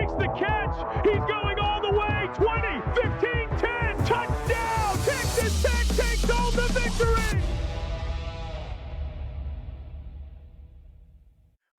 makes the catch. He's going all the way. 20, 15, 10. Touchdown. Texas Tech takes home the victory.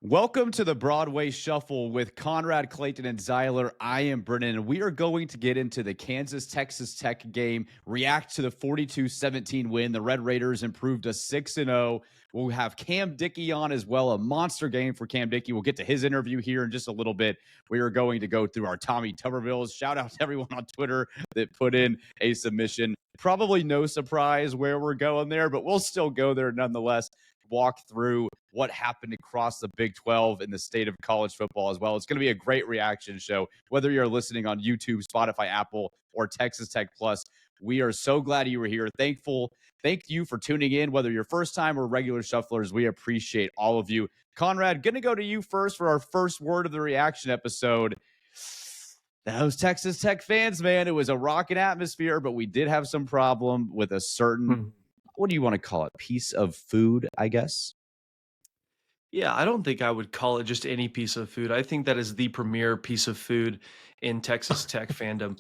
Welcome to the Broadway Shuffle with Conrad, Clayton, and Zyler. I am Brennan, and we are going to get into the Kansas-Texas Tech game, react to the 42-17 win. The Red Raiders improved to 6-0. We'll have Cam Dickey on as well, a monster game for Cam Dickey. We'll get to his interview here in just a little bit. We are going to go through our Tommy Tubervilles. Shout out to everyone on Twitter that put in a submission. Probably no surprise where we're going there, but we'll still go there nonetheless. Walk through what happened across the Big 12 in the state of college football as well. It's going to be a great reaction show, whether you're listening on YouTube, Spotify, Apple, or Texas Tech Plus. We are so glad you were here. Thank you for tuning in, whether you're first time or regular shufflers. We appreciate all of you. Conrad, going to go to you first for our first word of the reaction episode. Those Texas Tech fans, man, it was a rocking atmosphere, but we did have some problem with a certain what do you want to call it? Piece of food, I guess. Yeah, I don't think I would call it just any piece of food. I think that is the premier piece of food in Texas Tech fandom.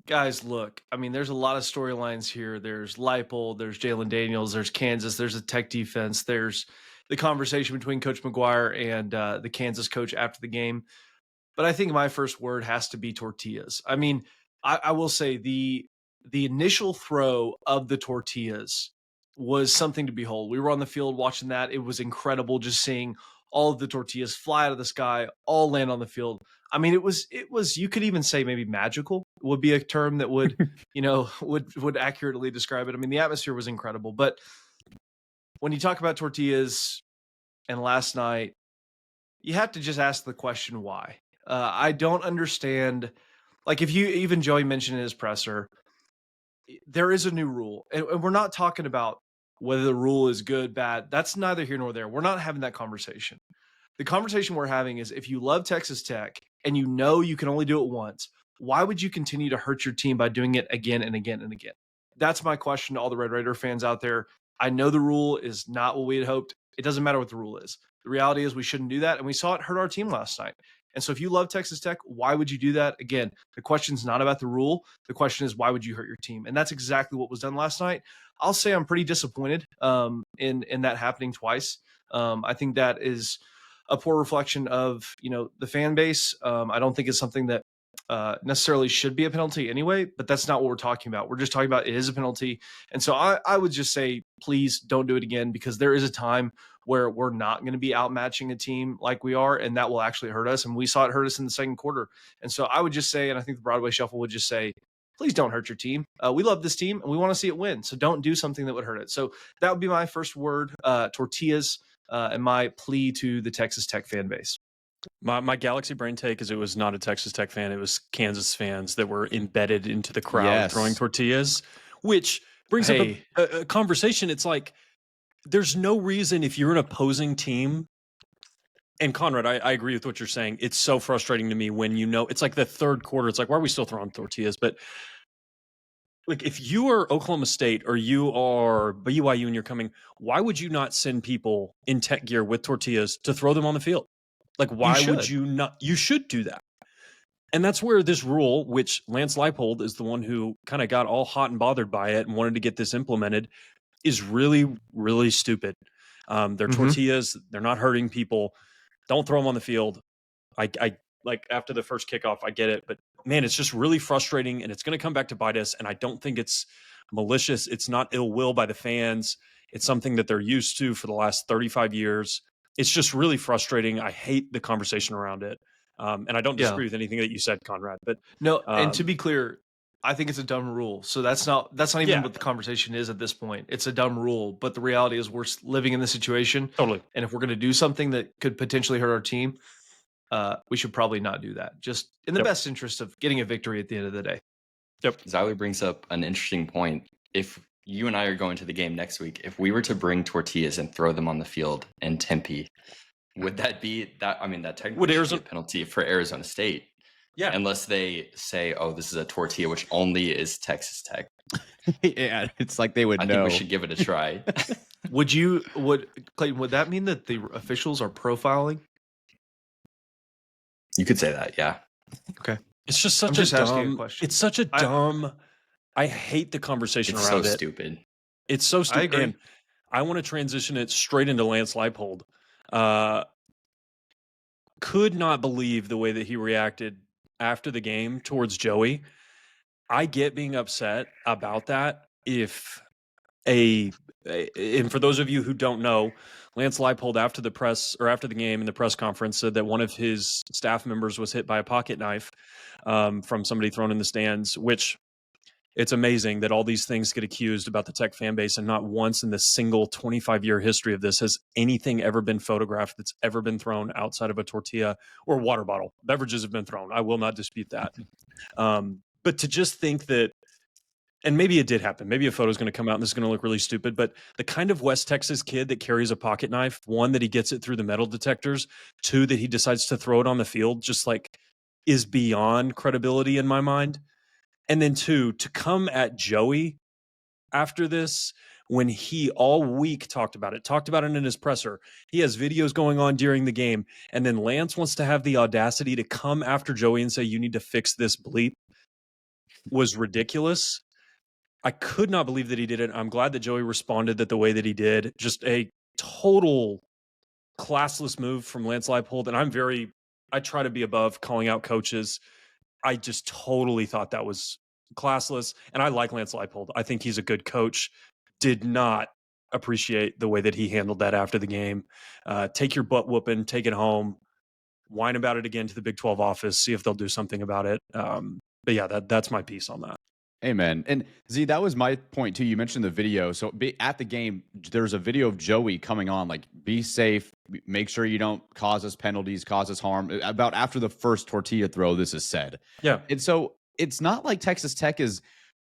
Guys, look, I mean, there's a lot of storylines here. There's Leipold, there's Jalen Daniels, there's Kansas, there's the Tech defense, there's the conversation between Coach McGuire and the Kansas coach after the game. But I think my first word has to be tortillas. I mean, I will say the initial throw of the tortillas was something to behold. We were on the field watching that. It was incredible just seeing all of the tortillas fly out of the sky, all land on the field. I mean, it was, you could even say maybe magical would be a term that would, would accurately describe it. I mean, the atmosphere was incredible, but when you talk about tortillas and last night, you have to just ask the question, why? I don't understand. Like even Joey mentioned in his presser, there is a new rule, and we're not talking about whether the rule is good, bad. That's neither here nor there. We're not having that conversation. The conversation we're having is, if you love Texas Tech and you know you can only do it once, why would you continue to hurt your team by doing it again and again and again? That's my question to all the Red Raider fans out there. I know the rule is not what we had hoped. It doesn't matter what the rule is. The reality is we shouldn't do that, and we saw it hurt our team last night. And so if you love Texas Tech, why would you do that? Again, the question's not about the rule. The question is, why would you hurt your team? And that's exactly what was done last night. I'll say I'm pretty disappointed in that happening twice. I think that is a poor reflection of, the fan base. I don't think it's something that necessarily should be a penalty anyway, but that's not what we're talking about. We're just talking about it is a penalty. And so I would just say, please don't do it again, because there is a time where we're not going to be outmatching a team like we are, and that will actually hurt us. And we saw it hurt us in the second quarter. And so I would just say, and I think the Broadway Shuffle would just say, please don't hurt your team. We love this team and we want to see it win. So don't do something that would hurt it. So that would be my first word, tortillas, and my plea to the Texas Tech fan base. My Galaxy brain take is it was not a Texas Tech fan. It was Kansas fans that were embedded into the crowd throwing tortillas, which brings up a conversation. It's like, there's no reason, if you're an opposing team, and Conrad, I agree with what you're saying. It's so frustrating to me when it's like the third quarter. It's like, why are we still throwing tortillas? But like, if you are Oklahoma State or you are BYU and you're coming, why would you not send people in Tech gear with tortillas to throw them on the field? Like, why would you not? You should do that. And that's where this rule, which Lance Leipold is the one who kind of got all hot and bothered by it and wanted to get this implemented, is really, really stupid. They're tortillas. They're not hurting people. Don't throw them on the field. I like, after the first kickoff, I get it. But, man, it's just really frustrating, and it's going to come back to bite us. And I don't think it's malicious. It's not ill will by the fans. It's something that they're used to for the last 35 years. It's just really frustrating. I hate the conversation around it. And I don't disagree with anything that you said, Conrad. But no, and to be clear, I think it's a dumb rule. So that's not even what the conversation is at this point. It's a dumb rule. But the reality is we're living in this situation. Totally. And if we're going to do something that could potentially hurt our team, we should probably not do that. Just in the best interest of getting a victory at the end of the day. Yep. Zyler brings up an interesting point. If you and I are going to the game next week, if we were to bring tortillas and throw them on the field in Tempe, would that be that? I mean, that technically would be a penalty for Arizona State. Yeah. Unless they say, oh, this is a tortilla, which only is Texas Tech. Yeah, it's like they would know. I think we should give it a try. Clayton, would that mean that the officials are profiling? You could say that, yeah. Okay. It's just such a dumb. It's such a dumb. I hate the conversation around it. It's so stupid. It's so stupid. I agree. And I want to transition it straight into Lance Leipold. Could not believe the way that he reacted after the game towards Joey. I get being upset about that. And for those of you who don't know, Lance Leipold after the game in the press conference said that one of his staff members was hit by a pocket knife from somebody thrown in the stands, which it's amazing that all these things get accused about the Tech fan base, and not once in the single 25-year history of this has anything ever been photographed that's ever been thrown outside of a tortilla or water bottle. Beverages have been thrown. I will not dispute that. But to just think that, and maybe it did happen. Maybe a photo is going to come out and this is going to look really stupid, but the kind of West Texas kid that carries a pocket knife, one, that he gets it through the metal detectors, two, that he decides to throw it on the field, just like is beyond credibility in my mind. And then two, to come at Joey after this, when he all week talked about it in his presser. He has videos going on during the game. And then Lance wants to have the audacity to come after Joey and say, you need to fix this bleep, was ridiculous. I could not believe that he did it. I'm glad that Joey responded the way that he did. Just a total classless move from Lance Leipold. And I try to be above calling out coaches. I just totally thought that was classless. And I like Lance Leipold. I think he's a good coach. Did not appreciate the way that he handled that after the game. Take your butt whooping, take it home, whine about it again to the Big 12 office, see if they'll do something about it. But yeah, that's my piece on that. Amen. And Z, that was my point too. You mentioned the video. So at the game, there's a video of Joey coming on, like, be safe, make sure you don't cause us penalties, cause us harm. About after the first tortilla throw, this is said. Yeah. And so it's not like Texas Tech is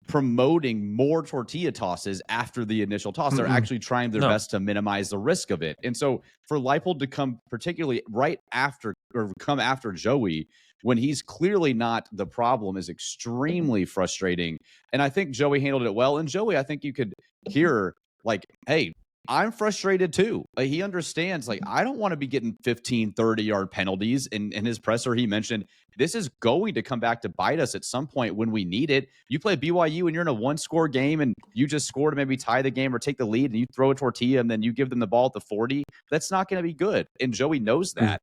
promoting more tortilla tosses after the initial toss. They're actually trying their best to minimize the risk of it. And so for Leipold to come particularly right after, or come after Joey, when he's clearly not the problem, is extremely frustrating. And I think Joey handled it well. And Joey, I think you could hear, like, hey, I'm frustrated too. Like, he understands, like, I don't want to be getting 15, 30-yard penalties. In his presser, he mentioned this is going to come back to bite us at some point when we need it. You play BYU and you're in a one-score game and you just score to maybe tie the game or take the lead, and you throw a tortilla and then you give them the ball at the 40. That's not going to be good. And Joey knows that.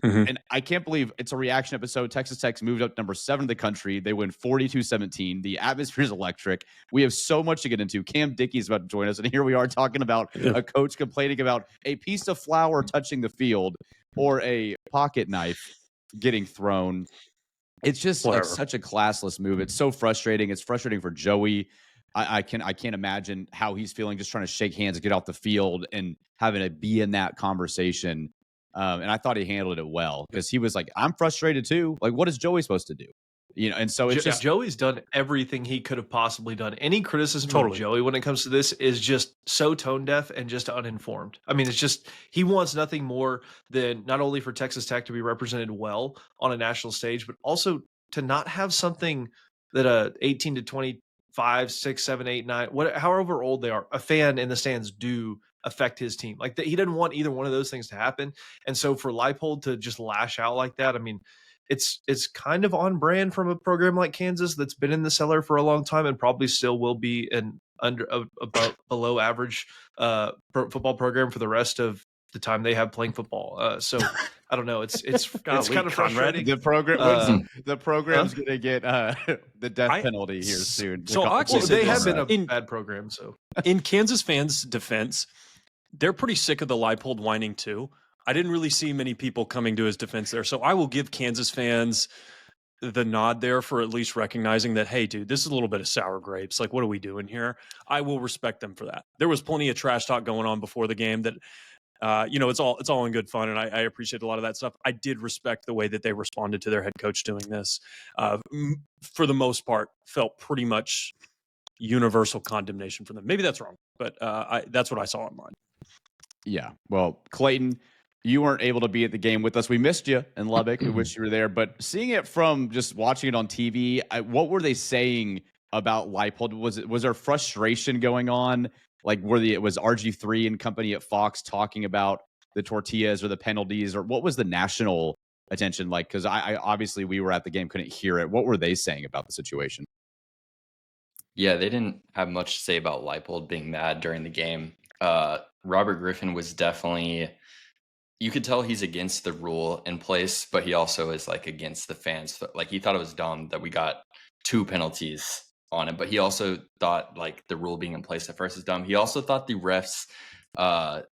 And I can't believe it's a reaction episode. Texas Tech's moved up number 7 in the country. They win 42-17. The atmosphere is electric. We have so much to get into. Cam Dickey is about to join us, and here we are talking about a coach complaining about a piece of flour touching the field or a pocket knife getting thrown. It's just like such a classless move. It's so frustrating. It's frustrating for Joey. I can't imagine how he's feeling, just trying to shake hands and get off the field and having to be in that conversation. And I thought he handled it well, because he was like, I'm frustrated too. Like, what is Joey supposed to do? You know, and so it's just Joey's done everything he could have possibly done. Any criticism of Joey when it comes to this is just so tone deaf and just uninformed. I mean, it's just, he wants nothing more than not only for Texas Tech to be represented well on a national stage, but also to not have something that 18 to 25, 6, 7, 8, 9, however old they are, a fan in the stands do affect his team. Like, he didn't want either one of those things to happen. And so for Leipold to just lash out like that, I mean, it's kind of on brand from a program like Kansas that's been in the cellar for a long time and probably still will be an about below average football program for the rest of the time they have playing football. So I don't know. It's kind of frustrating. The program's going to get the death penalty here soon. So they have been a bad program. So in Kansas fans' defense, they're pretty sick of the Leipold whining too. I didn't really see many people coming to his defense there. So I will give Kansas fans the nod there for at least recognizing that, hey, dude, this is a little bit of sour grapes. Like, what are we doing here? I will respect them for that. There was plenty of trash talk going on before the game that, it's all in good fun, and I appreciate a lot of that stuff. I did respect the way that they responded to their head coach doing this. For the most part, felt pretty much universal condemnation for them. Maybe that's wrong, but that's what I saw online. Yeah. Well, Clayton, you weren't able to be at the game with us. We missed you in Lubbock. We wish you were there. But seeing it from just watching it on TV, what were they saying about Leipold? Was there frustration going on? Like, was RG3 and company at Fox talking about the tortillas or the penalties, or what was the national attention? Like, because I obviously we were at the game, couldn't hear it. What were they saying about the situation? Yeah, they didn't have much to say about Leipold being mad during the game. Robert Griffin was definitely, you could tell he's against the rule in place, but he also is like against the fans. Like he thought it was dumb that we got 2 penalties on it, but he also thought like the rule being in place at first is dumb. He also thought the refs,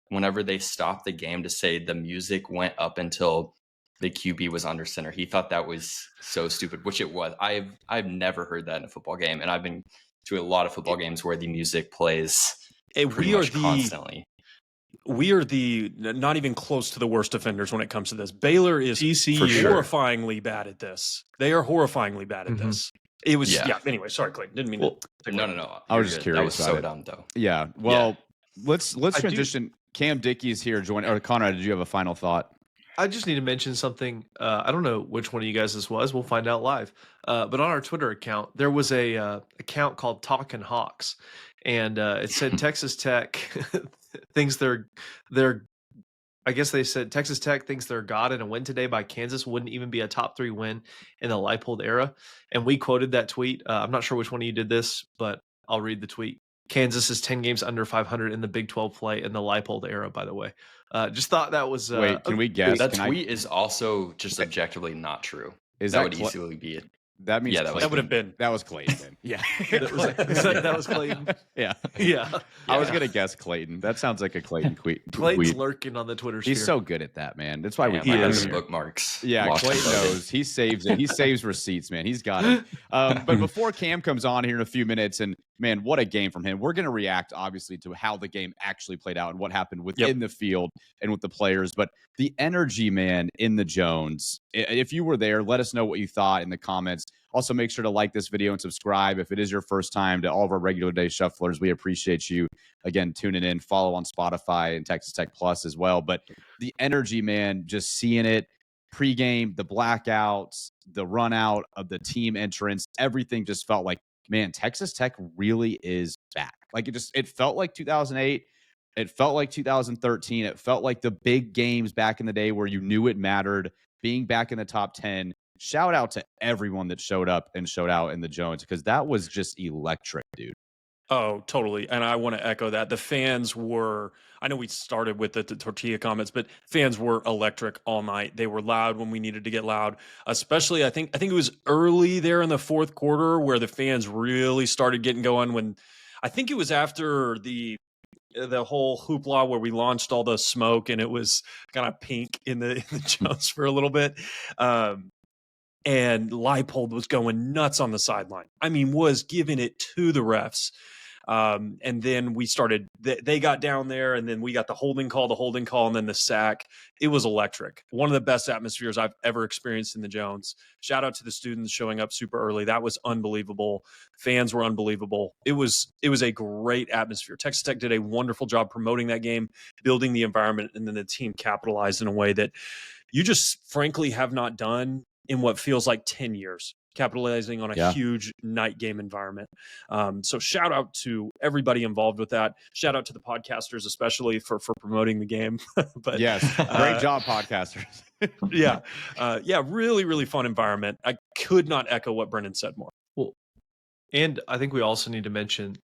whenever they stopped the game to say the music went up until the QB was under center, he thought that was so stupid, which it was. I've never heard that in a football game, and I've been to a lot of football games where the music plays pretty much constantly. We are the not even close to the worst offenders when it comes to this. Baylor is horrifyingly bad at this. They are horrifyingly bad at this. It was Anyway, sorry, Clayton. Didn't mean to. No. I was just curious. That was so dumb, though. Yeah. Well, let's transition. Cam Dickey is here. Or Conrad, did you have a final thought? I just need to mention something. I don't know which one of you guys this was. We'll find out live. But on our Twitter account, there was a account called Talkin' Hawks, and it said Texas Tech thinks they're. I guess they said Texas Tech thinks they're God, and a win today by Kansas wouldn't even be a top 3 win in the Leipold era. And we quoted that tweet. I'm not sure which one of you did this, but I'll read the tweet. Kansas is 10 games under 500 in the Big 12 play in the Leipold era, by the way. Just thought that was... Wait, can we guess? That tweet is also just objectively not true. That would easily be it. That means that would have been. That was Clayton. Yeah. that was Clayton. Yeah. I was going to guess Clayton. That sounds like a Clayton tweet. Clayton's lurking on the Twitter sphere. He's so good at that, man. That's why we have bookmarks. Yeah, Clayton knows. He saves it. He saves receipts, man. He's got it. But before Cam comes on here in a few minutes, and man, what a game from him. We're going to react, obviously, to how the game actually played out and what happened within the field and with the players. But the energy, man, in the Jones. If you were there, let us know what you thought in the comments. Also, make sure to like this video and subscribe if it is your first time. To all of our regular day shufflers, we appreciate you, again, tuning in. Follow on Spotify and Texas Tech Plus as well. But the energy, man, just seeing it, pregame, the blackouts, the run out of the team entrance, everything just felt like, man, Texas Tech really is back. Like it felt like 2008. It felt like 2013. It felt like the big games back in the day where you knew it mattered, being back in the top 10. Shout out to everyone that showed up and showed out in the Jones, because that was just electric, dude. Oh, totally. And I want to echo that. The fans were, I know we started with the Tortilla comments, but fans were electric all night. They were loud when we needed to get loud, especially I think it was early there in the fourth quarter where the fans really started getting going, when I think it was after the whole hoopla where we launched all the smoke and it was kind of pink in the Jones for a little bit. And Leipold was going nuts on the sideline. I mean, was giving it to the refs. And then we started, they got down there, and then we got the holding call, and then the sack. It was electric. One of the best atmospheres I've ever experienced in the Jones. Shout out to the students showing up super early. That was unbelievable. Fans were unbelievable. It was a great atmosphere. Texas Tech did a wonderful job promoting that game, building the environment, and then the team capitalized in a way that you just frankly have not done in what feels like 10 years, capitalizing on a huge night game environment. So shout out to everybody involved with that. Shout out to the podcasters, especially for promoting the game. But yes, great job, podcasters. Really, really fun environment. I could not echo what Brennan said more. Well, and I think we also need to mention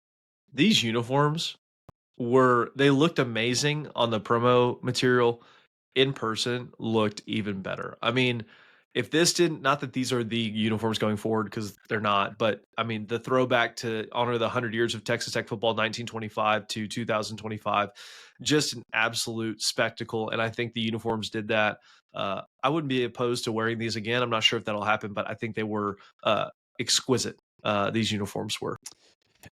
these uniforms they looked amazing on the promo material. In person, looked even better. I mean, if this didn't, not that these are the uniforms going forward, because they're not, but I mean, the throwback to honor the 100 years of Texas Tech football, 1925 to 2025, just an absolute spectacle. And I think the uniforms did that. I wouldn't be opposed to wearing these again. I'm not sure if that'll happen, but I think they were exquisite. These uniforms were.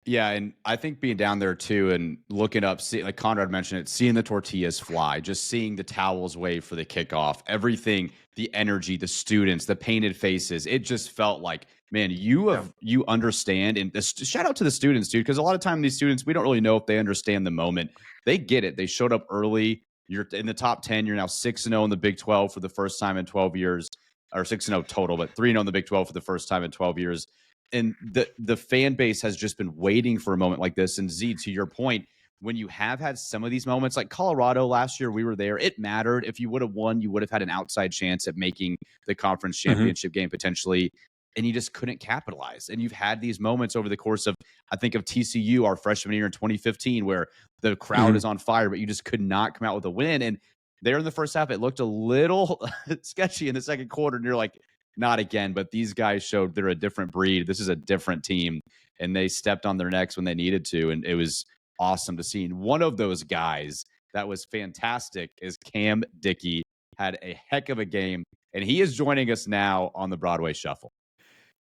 Yeah, and I think being down there too and looking up, like Conrad mentioned it, seeing the tortillas fly, just seeing the towels wave for the kickoff, everything, the energy, the students, the painted faces, it just felt like, man, you understand. And shout out to the students, dude, because a lot of time these students, we don't really know if they understand the moment. They get it. They showed up early. You're in the top 10. You're now 6-0 in the Big 12 for the first time in 12 years, or 6-0 total, but 3-0 in the Big 12 for the first time in 12 years. And the fan base has just been waiting for a moment like this. And Z, to your point, when you have had some of these moments, like Colorado last year, we were there. It mattered. If you would have won, you would have had an outside chance at making the conference championship game potentially, and you just couldn't capitalize. And you've had these moments over the course of, I think of TCU, our freshman year in 2015, where the crowd is on fire, but you just could not come out with a win. And there in the first half, it looked a little sketchy in the second quarter, and you're like, not again. But these guys showed they're a different breed. This is a different team, and they stepped on their necks when they needed to, and it was awesome to see. And one of those guys that was fantastic is Cam Dickey. Had a heck of a game, and he is joining us now on the Broadway Shuffle.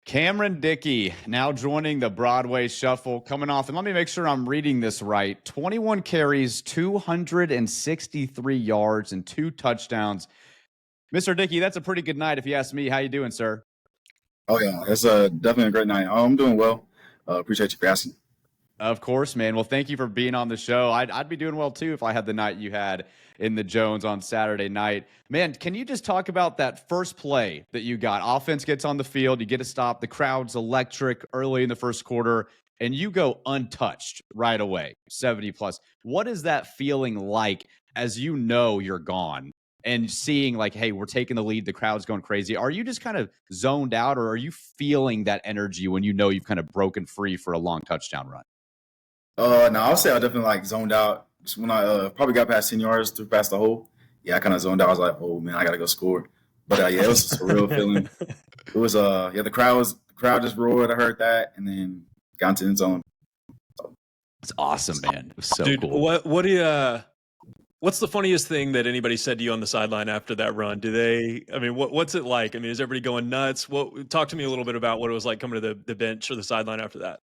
Cameron Dickey now joining the Broadway Shuffle, coming off, and let me make sure I'm reading this right, 21 carries, 263 yards, and 2 touchdowns. Mr. Dickey, that's a pretty good night if you ask me. How you doing, sir? Oh, yeah, it's definitely a great night. I'm doing well. Appreciate you for asking. Of course, man. Well, thank you for being on the show. I'd be doing well, too, if I had the night you had in the Jones on Saturday night. Man, can you just talk about that first play that you got? Offense gets on the field, you get a stop, the crowd's electric early in the first quarter, and you go untouched right away, 70+. What is that feeling like as you know you're gone and seeing like, hey, we're taking the lead, the crowd's going crazy? Are you just kind of zoned out, or are you feeling that energy when you know you've kind of broken free for a long touchdown run? No, I'll say I definitely like zoned out. Just when I probably got past 10 yards, through past the hole. Yeah, I kind of zoned out. I was like, oh man, I gotta go score. But yeah, it was just a real feeling. It was the crowd just roared. I heard that, and then got into the end zone. It's awesome, man. It was so Dude, cool. What do you? What's the funniest thing that anybody said to you on the sideline after that run? What's it like? I mean, is everybody going nuts? Talk to me a little bit about what it was like coming to the bench or the sideline after that.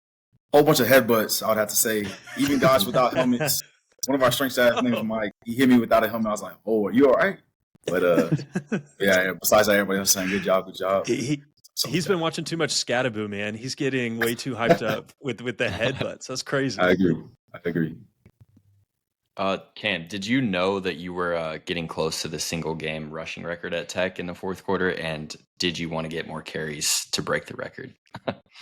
Whole bunch of headbutts, I would have to say. Even guys without helmets. One of our strength staff named Mike. He hit me without a helmet. I was like, "Oh, are you all right?" But yeah. Besides that, everybody else saying, "Good job, good job." He's been watching too much Scattaboo, man. He's getting way too hyped up with the headbutts. That's crazy. I agree. Cam, did you know that you were getting close to the single game rushing record at Tech in the fourth quarter? And did you want to get more carries to break the record?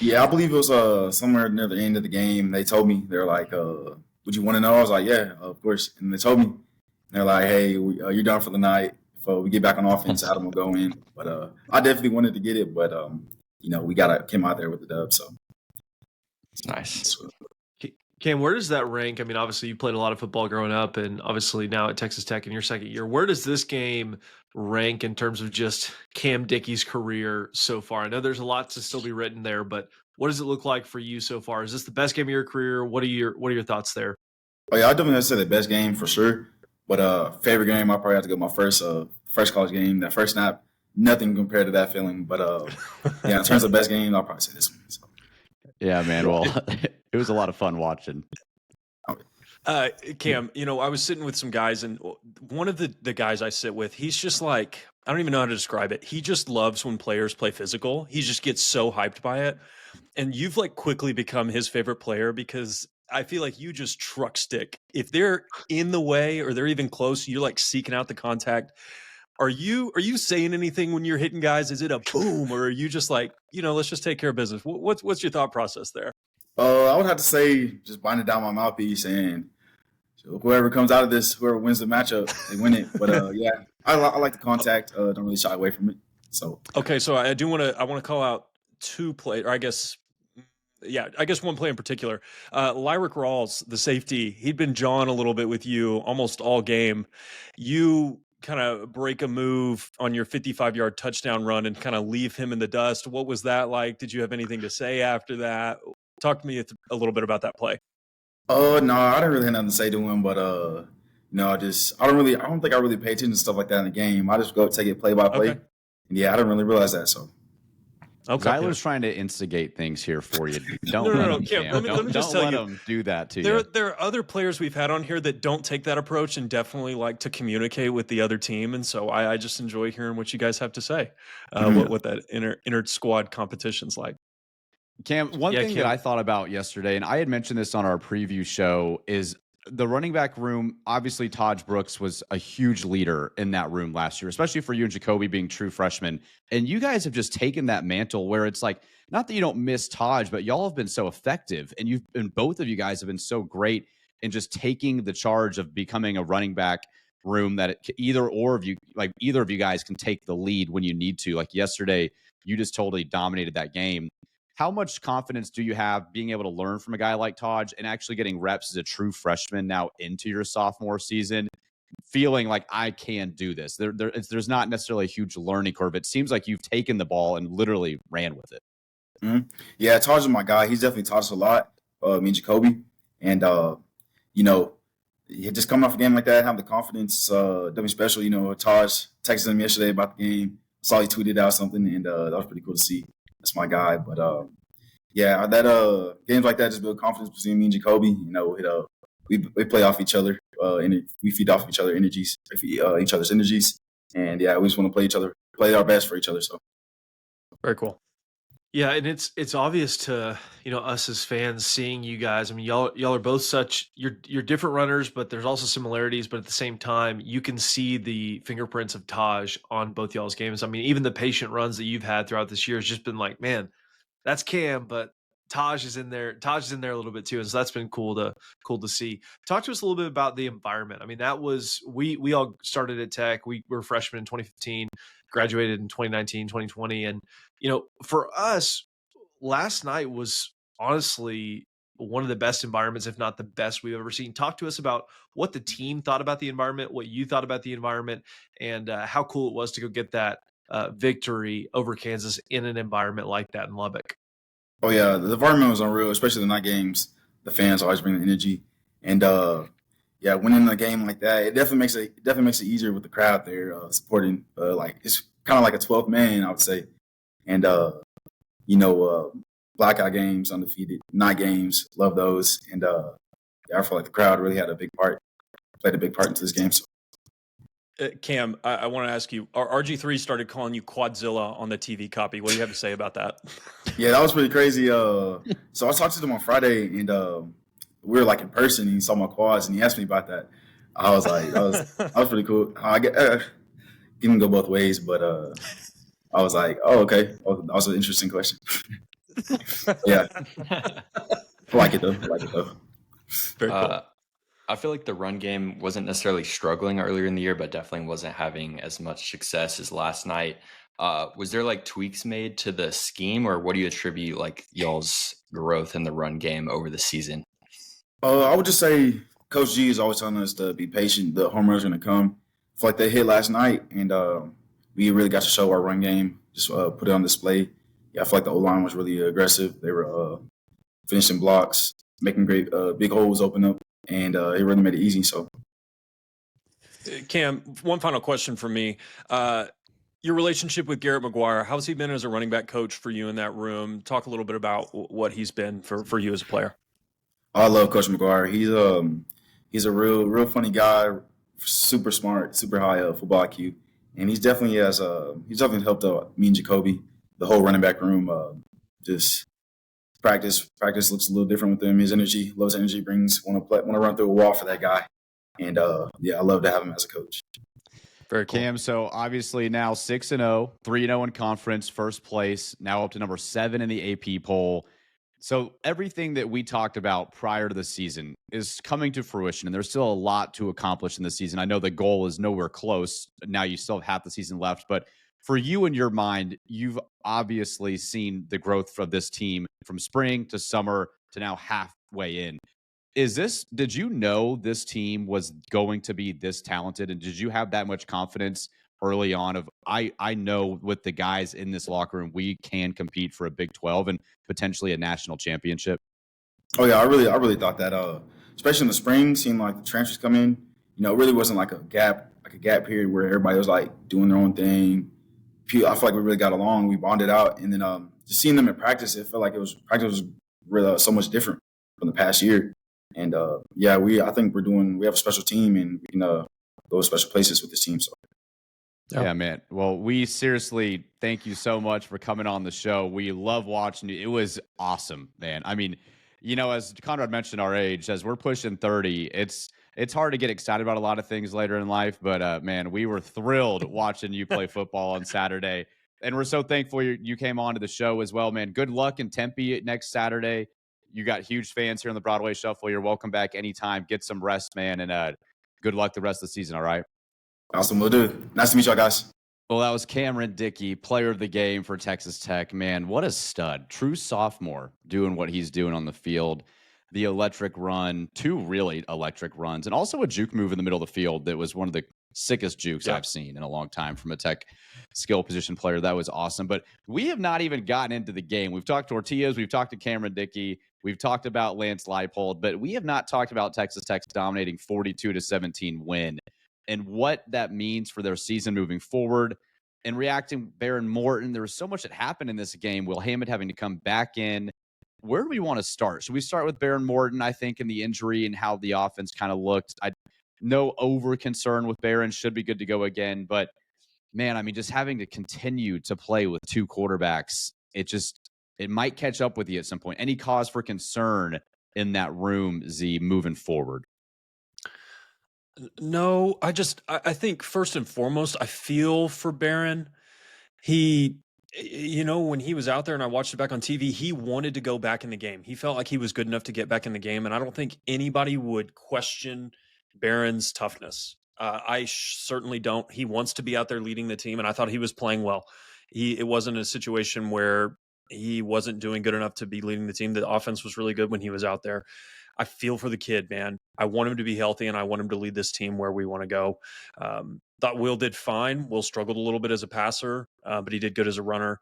Yeah, I believe it was somewhere near the end of the game. They told me, they're like, would you want to know? I was like, yeah, of course. And they told me, they're like, hey, you're done for the night. If we get back on offense, Adam will go in. But I definitely wanted to get it. But, we came out there with the dub. So it's nice. Cam, where does that rank? I mean, obviously you played a lot of football growing up, and obviously now at Texas Tech in your second year. Where does this game rank in terms of just Cam Dickey's career so far? I know there's a lot to still be written there, but what does it look like for you so far? Is this the best game of your career? What are your thoughts there? Oh yeah, I definitely have to say the best game for sure. But favorite game, I probably have to go my first college game. That first snap, nothing compared to that feeling. But yeah, in terms of best game, I'll probably say this one. So. Yeah, man. Well, it was a lot of fun watching. Cam, I was sitting with some guys, and one of the guys I sit with, he's just like, I don't even know how to describe it. He just loves when players play physical. He just gets so hyped by it. And you've like quickly become his favorite player because I feel like you just truck stick. If they're in the way or they're even close, you're like seeking out the contact. Are you saying anything when you're hitting guys? Is it a boom, or are you just like, let's just take care of business? What's your thought process there? I would have to say just binding down my mouthpiece, and whoever comes out of this, whoever wins the matchup, they win it. But yeah, I like the contact. Don't really shy away from it. So okay, so I want to call out two play, or I guess one play in particular. Lyric Rawls, the safety, he'd been jawing a little bit with you almost all game. You kind of break a move on your 55-yard touchdown run and kind of leave him in the dust. What was that like? Did you have anything to say after that? Talk to me a little bit about that play. No, I didn't really have nothing to say to him, but I don't think I really pay attention to stuff like that in the game. I just go take it play by play. Okay. And yeah, I didn't really realize that. So okay. Zyler's trying to instigate things here for you. Don't let him do that to you. There are other players we've had on here that don't take that approach and definitely like to communicate with the other team. And so I just enjoy hearing what you guys have to say, what that inner squad competition's like. Cam, one thing that I thought about yesterday, and I had mentioned this on our preview show, is the running back room. Obviously, Taj Brooks was a huge leader in that room last year, especially for you and Jacoby being true freshmen. And you guys have just taken that mantle where it's like, not that you don't miss Taj, but y'all have been so effective, and both of you guys have been so great and just taking the charge of becoming a running back room that either of you guys can take the lead when you need to. Like yesterday, you just totally dominated that game. How much confidence do you have being able to learn from a guy like Taj and actually getting reps as a true freshman now into your sophomore season, feeling like I can do this? There's not necessarily a huge learning curve. It seems like you've taken the ball and literally ran with it. Mm-hmm. Yeah, Taj is my guy. He's definitely taught us a lot, me and Jacoby. And, just coming off a game like that, having the confidence, definitely special. Taj texted him yesterday about the game. Saw he tweeted out something, and that was pretty cool to see. That's my guy. But, games like that just build confidence between me and Jacoby. We play off each other, and we feed off each other's energies. And, we just want to play our best for each other. So very cool. Yeah, and it's obvious to us as fans seeing you guys. I mean, y'all are both you're different runners, but there's also similarities. But at the same time, you can see the fingerprints of Taj on both y'all's games. I mean, even the patient runs that you've had throughout this year has just been like, man, that's Cam, but Taj is in there. Taj is in there a little bit too, and so that's been cool to see. Talk to us a little bit about the environment. I mean, that was we all started at Tech. We were freshmen in 2015, graduated in 2019, 2020, and for us, last night was honestly one of the best environments, if not the best we've ever seen. Talk to us about what the team thought about the environment, what you thought about the environment, and how cool it was to go get that victory over Kansas in an environment like that in Lubbock. Oh yeah, the environment was unreal, especially the night games. The fans always bring the energy, and winning a game like that, it definitely makes it easier with the crowd there supporting. It's kind of like a 12th man, I would say, and blackout games, undefeated night games, love those, and I feel like the crowd really played a big part into this game. So. Cam, I want to ask you, RG3 started calling you Quadzilla on the TV copy. What do you have to say about that? Yeah, that was pretty crazy. So I talked to him on Friday, and we were like in person, and he saw my quads, and he asked me about that. I was like, that was pretty cool. It can go both ways, but I was like, oh, okay. That was an interesting question. Yeah. I like it, though. Very cool. I feel like the run game wasn't necessarily struggling earlier in the year, but definitely wasn't having as much success as last night. Was there tweaks made to the scheme, or what do you attribute y'all's growth in the run game over the season? I would just say Coach G is always telling us to be patient. The home runs are going to come. I feel like they hit last night, and we really got to show our run game, just put it on display. Yeah, I feel like the O-line was really aggressive. They were finishing blocks, making great big holes open up. And it really made it easy. So, Cam, one final question for me. Your relationship with Garrett McGuire, how's he been as a running back coach for you in that room? Talk a little bit about what he's been for you as a player. I love Coach McGuire. He's a real funny guy, super smart, super high football IQ, and he's definitely helped out me and Jacoby, the whole running back room. Just practice looks a little different with him. His energy, loves energy, brings want to run through a wall for that guy. And I love to have him as a coach. Very cool. Cam, so obviously now 6-0, 3-0 in conference, first place, now up to number 7 in the AP poll. So everything that we talked about prior to the season is coming to fruition, and there's still a lot to accomplish in the season. I know the goal is nowhere close. Now you still have half the season left, but for you in your mind, you've obviously seen the growth of this team from spring to summer to now halfway in. Did you know this team was going to be this talented? And did you have that much confidence early on of, I know with the guys in this locker room, we can compete for a Big 12 and potentially a national championship? Oh yeah, I really thought that, especially in the spring, seeing like the transfers come in, it really wasn't like a gap period where everybody was like doing their own thing. I feel like we really got along. We bonded out, and then just seeing them in practice, it felt like practice was really so much different from the past year. And I think we have a special team, and we can go special places with this team. So. Yeah, man. Well, we seriously thank you so much for coming on the show. We love watching you. It was awesome, man. I mean, as Conrad mentioned our age, as we're pushing 30, it's hard to get excited about a lot of things later in life. But, man, we were thrilled watching you play football on Saturday. And we're so thankful you came on to the show as well, man. Good luck in Tempe next Saturday. you got huge fans here on the Broadway Shuffle. You're welcome back anytime. Get some rest, man, and good luck the rest of the season, all right? Awesome, will do. Nice to meet y'all, guys. Well, that was Cameron Dickey, player of the game for Texas Tech. Man, what a stud. True sophomore doing what he's doing on the field. The electric run, 2 really electric runs, and also a juke move in the middle of the field that was one of the sickest jukes I've seen in a long time from a Tech skill position player. That was awesome. But we have not even gotten into the game. We've talked Tortillas. We've talked to Cameron Dickey. We've talked about Lance Leipold. But we have not talked about Texas Tech's dominating 42-17 win and what that means for their season moving forward. And reacting Baron Morton, there was so much that happened in this game. Will Hammond having to come back in. Where do we want to start? Should we start with Baron Morton, I think, in the injury and how the offense kind of looked? No over concern with Baron, should be good to go again. But, man, I mean, just having to continue to play with 2 quarterbacks, it might catch up with you at some point. Any cause for concern in that room, Z, moving forward? No, I think first and foremost, I feel for Baron. He, when he was out there and I watched it back on TV, he wanted to go back in the game. He felt like he was good enough to get back in the game. And I don't think anybody would question Baron's toughness. I certainly don't. He wants to be out there leading the team. And I thought he was playing well. It wasn't a situation where he wasn't doing good enough to be leading the team. The offense was really good when he was out there. I feel for the kid, man. I want him to be healthy, and I want him to lead this team where we want to go. Thought Will did fine. Will struggled a little bit as a passer, but he did good as a runner.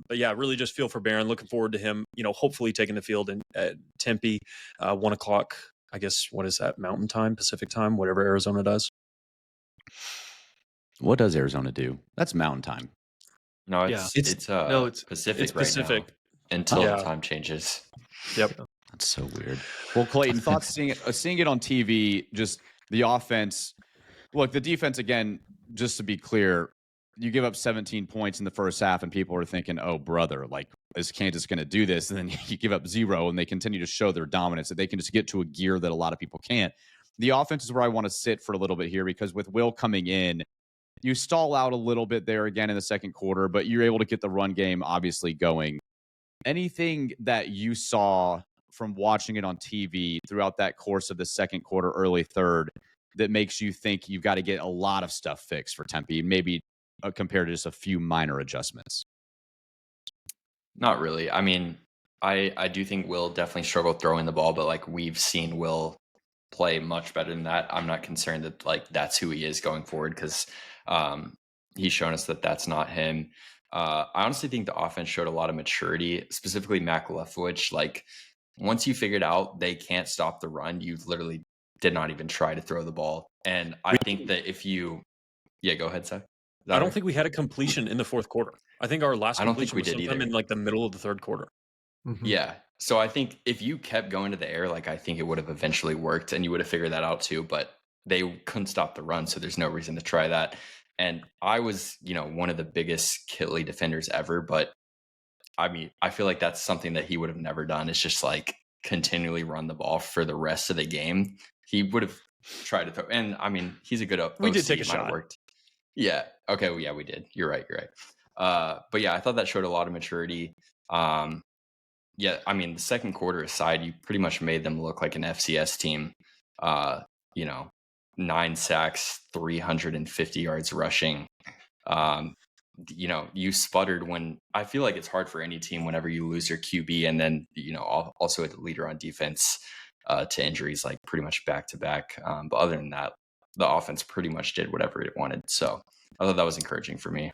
But yeah, really just feel for Baron. Looking forward to him, hopefully taking the field at Tempe, 1 o'clock. I guess, what is that? Mountain time, Pacific time, whatever Arizona does. What does Arizona do? That's mountain time. No, it's Pacific. It's Pacific now, until the time changes. Yep. That's so weird. Well, Clayton, thoughts seeing it on TV, just the offense. Look, the defense, again, just to be clear, you give up 17 points in the first half and people are thinking, oh, brother, like, is Kansas going to do this? And then you give up 0 and they continue to show their dominance, that they can just get to a gear that a lot of people can't. The offense is where I want to sit for a little bit here, because with Will coming in, you stall out a little bit there again in the second quarter, but you're able to get the run game obviously going. Anything that you saw from watching it on TV throughout that course of the second quarter, early third, that makes you think you've got to get a lot of stuff fixed for Tempe, maybe compared to just a few minor adjustments? Not really. I mean, I do think Will definitely struggled throwing the ball, but like we've seen Will play much better than that. I'm not concerned that like that's who he is going forward, because he's shown us that that's not him. I honestly think the offense showed a lot of maturity, specifically Mac Leftwich. Like, once you figured out they can't stop the run, you literally did not even try to throw the ball. And I think that if you, go ahead, Seth. I don't think we had a completion in the fourth quarter. I think our last completion was sometime in like the middle of the third quarter. Mm-hmm. Yeah. So I think if you kept going to the air, like I think it would have eventually worked and you would have figured that out too, but they couldn't stop the run. So there's no reason to try that. And I was, one of the biggest Kitley defenders ever, but I mean, I feel like that's something that he would have never done. It's just like continually run the ball for the rest of the game. He would have tried to throw, and I mean, he's a good OC. We did take a shot. Worked. Yeah. Okay. Well, yeah, we did. You're right. But yeah, I thought that showed a lot of maturity. Yeah, I mean, the second quarter aside, you pretty much made them look like an FCS team. 9 sacks, 350 yards rushing. You sputtered when I feel like it's hard for any team whenever you lose your QB and then, also a leader on defense to injuries, like pretty much back to back. But other than that, the offense pretty much did whatever it wanted. So I thought that was encouraging for me.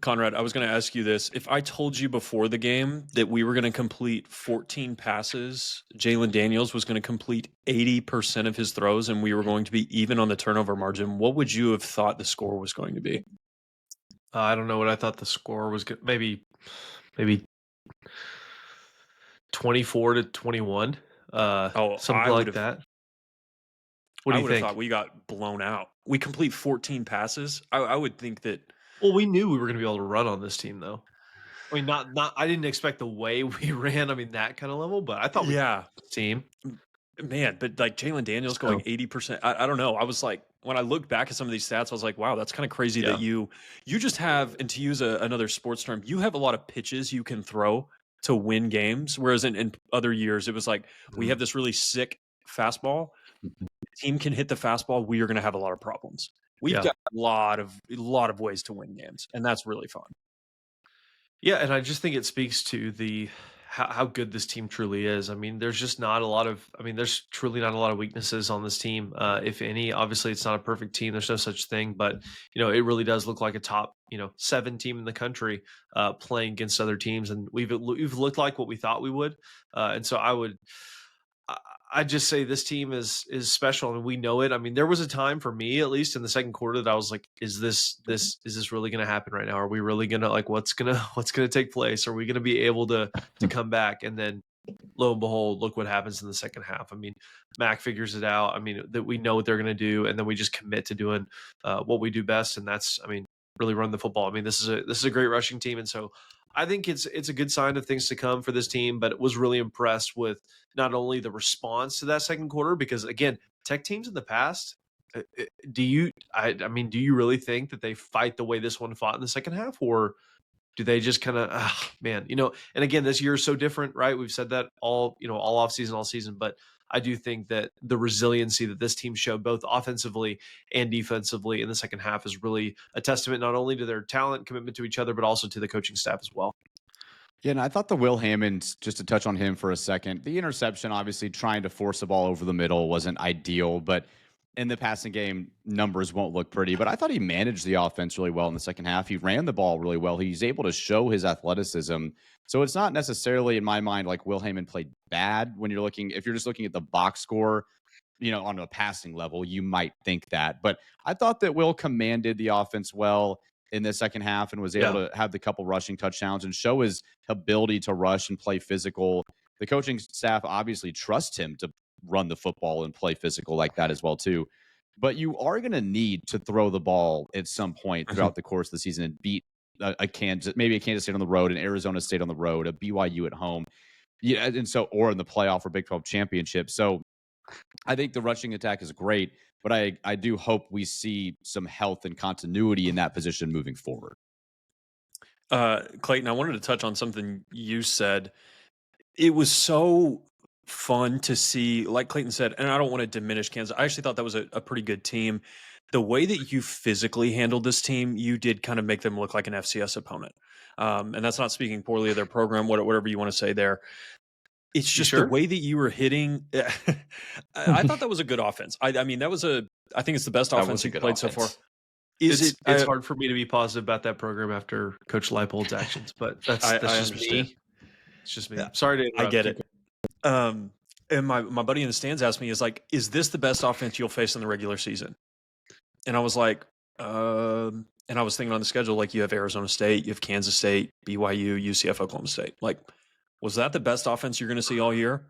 Conrad, I was going to ask you this. If I told you before the game that we were going to complete 14 passes, Jalen Daniels was going to complete 80% of his throws, and we were going to be even on the turnover margin, what would you have thought the score was going to be? I don't know what I thought the score was. Maybe 24-21. Something like that. What do you think? I would have thought we got blown out. We complete 14 passes. I would think that. Well, we knew we were going to be able to run on this team, though. I mean, not. I didn't expect the way we ran. I mean, that kind of level, but I thought we had this team. Man, but like Jalen Daniels going 80%. I don't know. I was like, when I look back at some of these stats, I was like, wow, that's kind of crazy that you just have, and to use another sports term, you have a lot of pitches you can throw to win games. Whereas in other years, it was like, we have this really sick fastball. The team can hit the fastball. We are going to have a lot of problems. We've got a lot of ways to win games, and that's really fun. Yeah, and I just think it speaks to how good this team truly is. I mean, there's truly not a lot of weaknesses on this team, if any. Obviously, it's not a perfect team. There's no such thing, but it really does look like a top 7 team in the country playing against other teams, and we've looked like what we thought we would. And so I just say this team is special, and we know it. I mean, there was a time for me, at least in the second quarter, that I was like, is this really going to happen right now? Are we really going to, like, what's going to take place? Are we going to be able to come back? And then lo and behold, look what happens in the second half. I mean, Mac figures it out. I mean, that we know what they're going to do, and then we just commit to doing what we do best. And that's, really run the football. I mean, this is a great rushing team. And so I think it's a good sign of things to come for this team, but was really impressed with not only the response to that second quarter, because again, Tech teams in the past, do you really think that they fight the way this one fought in the second half, or do they just kind of, and again, this year is so different, right? We've said that all off season, all season, but I do think that the resiliency that this team showed both offensively and defensively in the second half is really a testament not only to their talent, commitment to each other, but also to the coaching staff as well. Yeah, and I thought the Will Hammond, just to touch on him for a second, the interception, obviously trying to force the ball over the middle wasn't ideal, but in the passing game, numbers won't look pretty. But I thought he managed the offense really well in the second half. He ran the ball really well. He's able to show his athleticism. So it's not necessarily, in my mind, like Will Hammond played bad when if you're just looking at the box score, on a passing level, you might think that. But I thought that Will commanded the offense well in the second half and was able to have the couple rushing touchdowns and show his ability to rush and play physical. The coaching staff obviously trusts him to run the football and play physical like that as well too. But you are going to need to throw the ball at some point throughout the course of the season and beat a Kansas State on the road, an Arizona State on the road, a BYU at home, or in the playoff or Big 12 championship. So I think the rushing attack is great, but I do hope we see some health and continuity in that position moving forward. Clayton, I wanted to touch on something you said. It was so fun to see, like Clayton said, and I don't want to diminish Kansas. I actually thought that was a pretty good team. The way that you physically handled this team, you did kind of make them look like an FCS opponent. And that's not speaking poorly of their program, whatever you want to say there. It's just the way that you were hitting. I thought that was a good offense. I think it's the best offense you've played so far. It's hard for me to be positive about that program after Coach Leipold's actions, but that's just me. It's just me. Yeah. Sorry to interrupt. I get it. And my buddy in the stands asked me, is this the best offense you'll face in the regular season? And I was like, and I was thinking on the schedule, like, you have Arizona State, you have Kansas State, BYU, UCF, Oklahoma State. Like, was that the best offense you're going to see all year?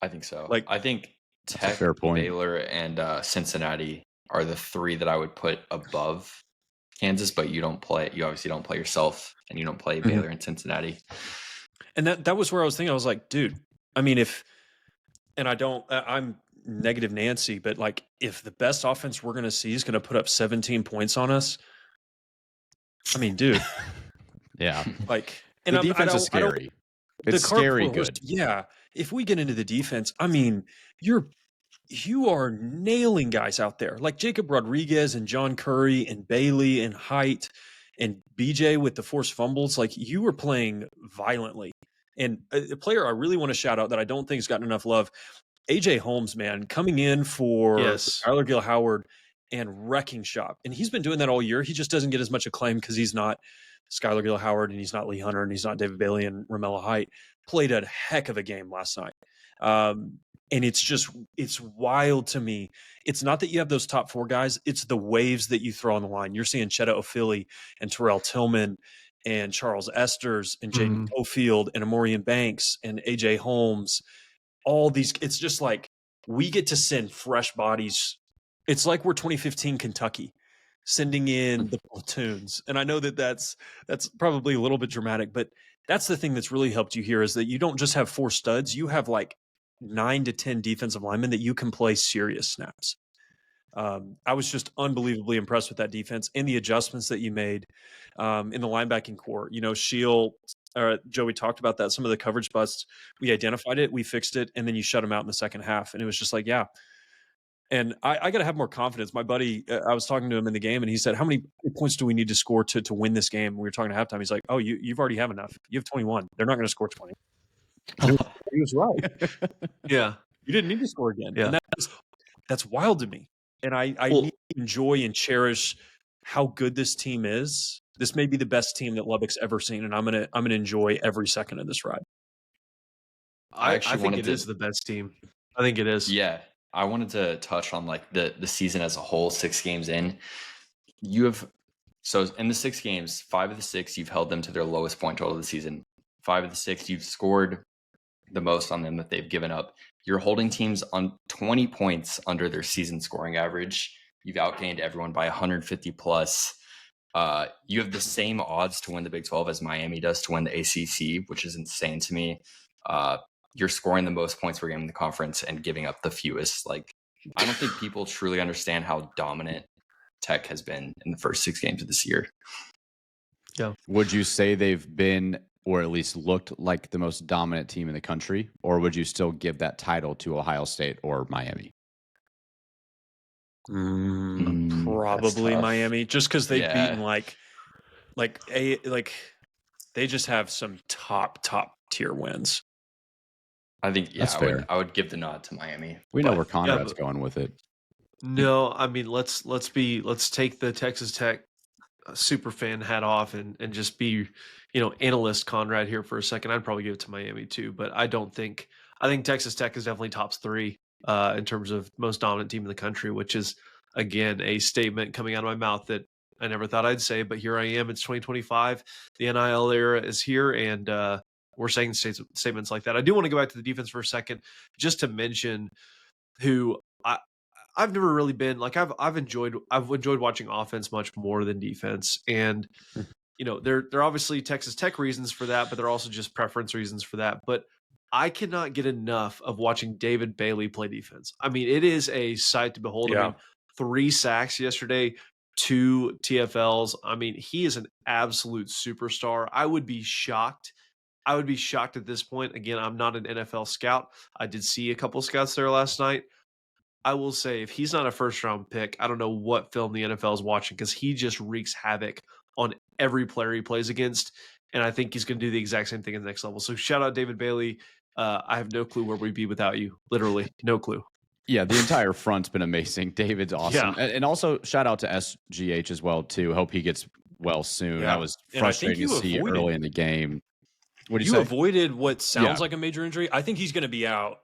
I think so. Like, I think Tech, Baylor, and Cincinnati are the 3 that I would put above Kansas, but you obviously don't play yourself, and you don't play Baylor and Cincinnati. And that was where I was thinking. I was like, dude, I mean, I'm negative Nancy, but like, if the best offense we're going to see is going to put up 17 points on us, I mean, dude. Yeah. Like, and the defense is scary. It's scary good. Yeah. If we get into the defense, I mean, you are nailing guys out there like Jacob Rodriguez and John Curry and Bailey and Height and BJ with the forced fumbles. Like, you were playing violently. And a player I really want to shout out that I don't think has gotten enough love, AJ Holmes, man, coming in for Skylar Gill-Howard and wrecking shop. And he's been doing that all year. He just doesn't get as much acclaim because he's not Skylar Gill-Howard and he's not Lee Hunter and he's not David Bailey and Romello Height. Played a heck of a game last night. And it's wild to me. It's not that you have those top 4 guys. It's the waves that you throw on the line. You're seeing Chetta O'Philly and Terrell Tillman and Charles Esters and Jaden Cofield and Amorian Banks and AJ Holmes. All these, it's just like we get to send fresh bodies. It's like we're 2015 Kentucky sending in the platoons. And I know that's probably a little bit dramatic, but that's the thing that's really helped you here is that you don't just have 4 studs. You have like 9 to 10 defensive linemen that you can play serious snaps. I was just unbelievably impressed with that defense and the adjustments that you made in the linebacking core. Sheil Joe, we talked about that. Some of the coverage busts, we identified it, we fixed it, and then you shut them out in the second half. And it was just like, yeah. And I got to have more confidence. My buddy, I was talking to him in the game, and he said, how many points do we need to score to win this game? We were talking at halftime. He's like, oh, you've already have enough. You have 21. They're not going to score 20. He was right. Yeah. You didn't need to score again. Yeah. And that's wild to me. And I need to enjoy and cherish how good this team is. This may be the best team that Lubbock's ever seen, and I'm gonna enjoy every second of this ride. I think it is the best team. I think it is. Yeah. I wanted to touch on like the season as a whole, 6 games in. So in the 6 games, 5 of the 6, you've held them to their lowest point total of the season. 5 of the 6, you've scored the most on them that they've given up. You're holding teams on 20 points under their season scoring average. You've outgained everyone by 150 plus. You have the same odds to win the Big 12 as Miami does to win the ACC, which is insane to me. You're scoring the most points per game in the conference and giving up the fewest. Like, I don't think people truly understand how dominant Tech has been in the first 6 games of this year. Yeah. Would you say they've been, or at least looked like, the most dominant team in the country, or would you still give that title to Ohio State or Miami? Probably Miami, just because they've beaten they just have some top tier wins. I think that's fair. I would give the nod to Miami. We know where Conrad's going with it. No, I mean let's take the Texas Tech super fan hat off and just be, analyst Conrad here for a second. I'd probably give it to Miami too, but I think Texas Tech is definitely tops 3 in terms of most dominant team in the country, which is again a statement coming out of my mouth that I never thought I'd say, but here I am. It's 2025. The NIL era is here, and we're saying statements like that. I do want to go back to the defense for a second, just to mention who I've never really been like. I've enjoyed watching offense much more than defense, and there are obviously Texas Tech reasons for that, but there are also just preference reasons for that. But I cannot get enough of watching David Bailey play defense. I mean, it is a sight to behold. Yeah. I mean, 3 sacks yesterday, 2 TFLs. I mean, he is an absolute superstar. I would be shocked at this point. Again, I'm not an NFL scout. I did see a couple scouts there last night. I will say, if he's not a first-round pick, I don't know what film the NFL is watching, because he just wreaks havoc on every player he plays against, and I think he's going to do the exact same thing at the next level. So shout out David Bailey. I have no clue where we'd be without you. Literally, no clue. Yeah, the entire front's been amazing. David's awesome. Yeah. And also shout out to SGH as well, too. Hope he gets well soon. Yeah. That was frustrating to see early in the game. What do you say? Avoided what sounds like a major injury. I think he's going to be out.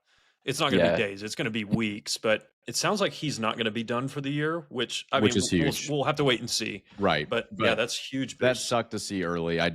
It's not going to be days. It's going to be weeks. But it sounds like he's not going to be done for the year, which is huge. We'll have to wait and see. Right. But yeah, that's huge. That sucked to see early. I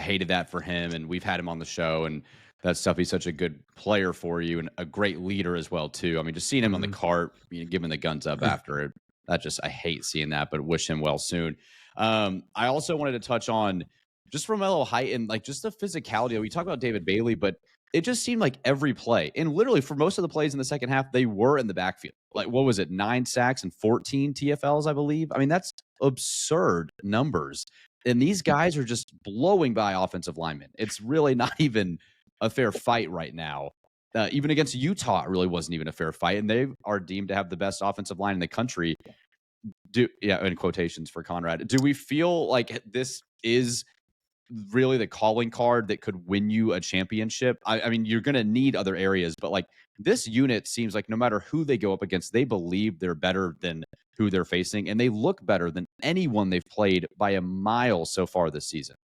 hated that for him, and we've had him on the show, and that stuff. He's such a good player for you and a great leader as well, too. I mean, just seeing him on the cart, giving the guns up after it, I hate seeing that, but wish him well soon. I also wanted to touch on just Romello height and like just the physicality. We talk about David Bailey, but it just seemed like every play, and literally for most of the plays in the second half, they were in the backfield. Like, what was it? 9 sacks and 14 TFLs, I believe. I mean, that's absurd numbers. And these guys are just blowing by offensive linemen. It's really not even a fair fight right now. Even against Utah, it really wasn't even a fair fight. And they are deemed to have the best offensive line in the country. In quotations for Conrad. Do we feel like this is really the calling card that could win you a championship? I mean, you're going to need other areas, but like this unit seems like no matter who they go up against, they believe they're better than who they're facing, and they look better than anyone they've played by a mile so far this season.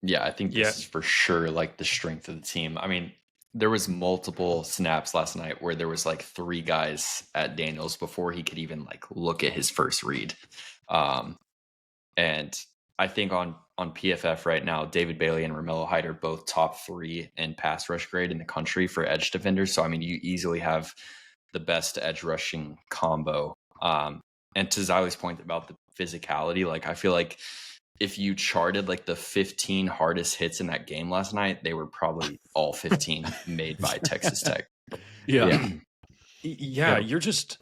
Yeah, I think this is for sure like the strength of the team. I mean, there was multiple snaps last night where there was like 3 guys at Daniels before he could even like look at his first read. And I think on PFF right now, David Bailey and Romello Height are both top 3 in pass rush grade in the country for edge defenders. So, I mean, you easily have the best edge rushing combo. And to Zyler's point about the physicality, like I feel like if you charted like the 15 hardest hits in that game last night, they were probably all 15 made by Texas Tech. Yeah, you're just,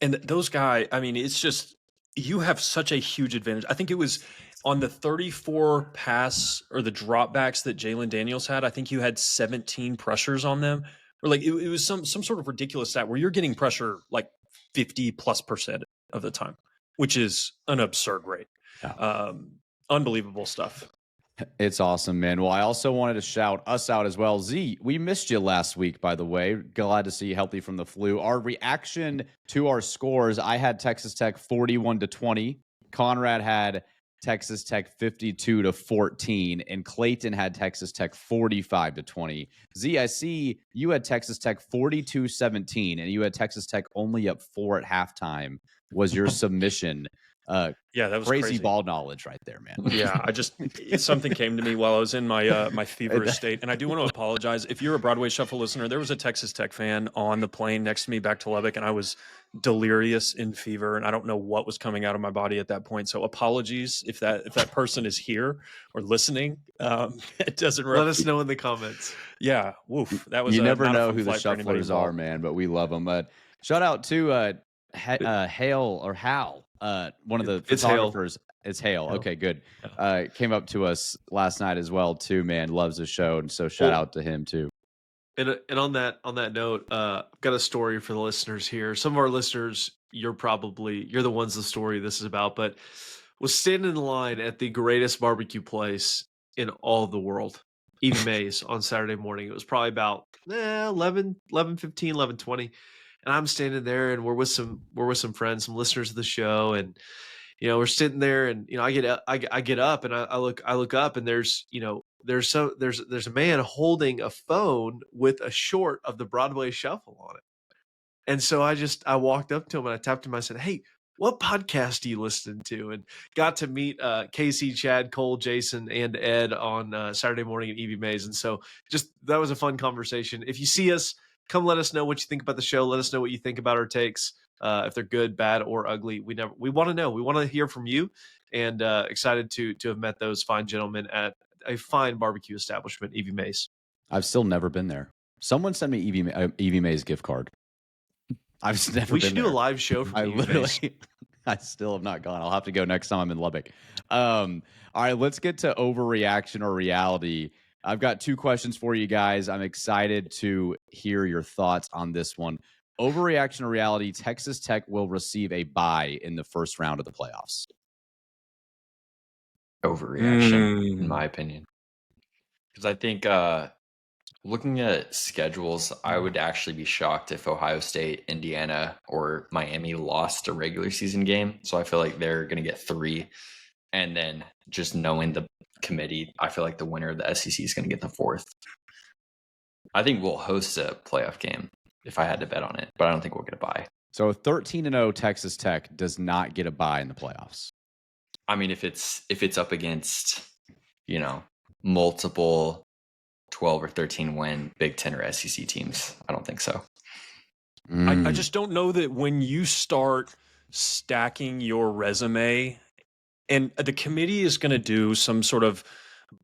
and those guys, I mean, it's just, you have such a huge advantage. I think it was on the 34 pass or the dropbacks that Jalen Daniels had, I think you had 17 pressures on them. Or like it was some sort of ridiculous stat where you're getting pressure like 50+% of the time, which is an absurd rate. Yeah. Unbelievable stuff. It's awesome, man. Well, I also wanted to shout us out as well. Z, we missed you last week, by the way. Glad to see you healthy from the flu. Our reaction to our scores, I had Texas Tech 41-20. Conrad had Texas Tech 52-14, and Clayton had Texas Tech 45-20. Z, I see you had Texas Tech 42-17, and you had Texas Tech only up 4 at halftime. Was your submission? Yeah, that was crazy ball knowledge right there, man. Yeah, something came to me while I was in my my feverish state, and I do want to apologize. If you're a Broadway Shuffle listener, there was a Texas Tech fan on the plane next to me back to Lubbock, and I was delirious in fever, and I don't know what was coming out of my body at that point. So apologies if that person is here or listening. It doesn't let us know in the comments. Yeah, woof. That was you never know who the shufflers are, man, but we love them. Shout out to Hale or Hal. One of the photographers. It's Hale. Okay, good. Came up to us last night as well too, man. Loves the show, and so shout out to him too. And on that note, I've got a story for the listeners here. Some of our listeners, you're the ones the story this is about, but was standing in line at the greatest barbecue place in all of the world, Evie Mae's, on Saturday morning. It was probably about 11:15, 11:20. And I'm standing there, and we're with some friends, some listeners of the show, and we're sitting there, and I get up, and I look up, and there's a man holding a phone with a short of the Broadway Shuffle on it, and so I walked up to him and I tapped him. I said, "Hey, what podcast do you listen to?" And got to meet Casey, Chad, Cole, Jason, and Ed on Saturday morning at Evie Mae's, and so that was a fun conversation. If you see us, come let us know what you think about the show. Let us know what you think about our takes, if they're good, bad, or ugly. We want to know. We want to hear from you, and excited to have met those fine gentlemen at a fine barbecue establishment, Evie Mae's. I've still never been there. Someone sent me Evie Mae's gift card. I've never been there. We should do a live show from Evie Mae's. I still have not gone. I'll have to go next time I'm in Lubbock. All right, let's get to overreaction or reality. I've got 2 questions for you guys. I'm excited to hear your thoughts on this one. Overreaction or reality, Texas Tech will receive a bye in the first round of the playoffs. Overreaction, in my opinion. Because I think looking at schedules, I would actually be shocked if Ohio State, Indiana, or Miami lost a regular season game. So I feel like they're going to get 3. And then just knowing the committee, I feel like the winner of the SEC is going to get the 4th. I think we'll host a playoff game if I had to bet on it, but I don't think we'll get a bye. So 13-0 Texas Tech does not get a bye in the playoffs. I mean, if it's up against, multiple 12 or 13 win Big Ten or SEC teams, I don't think so. I just don't know that when you start stacking your resume, and the committee is going to do some sort of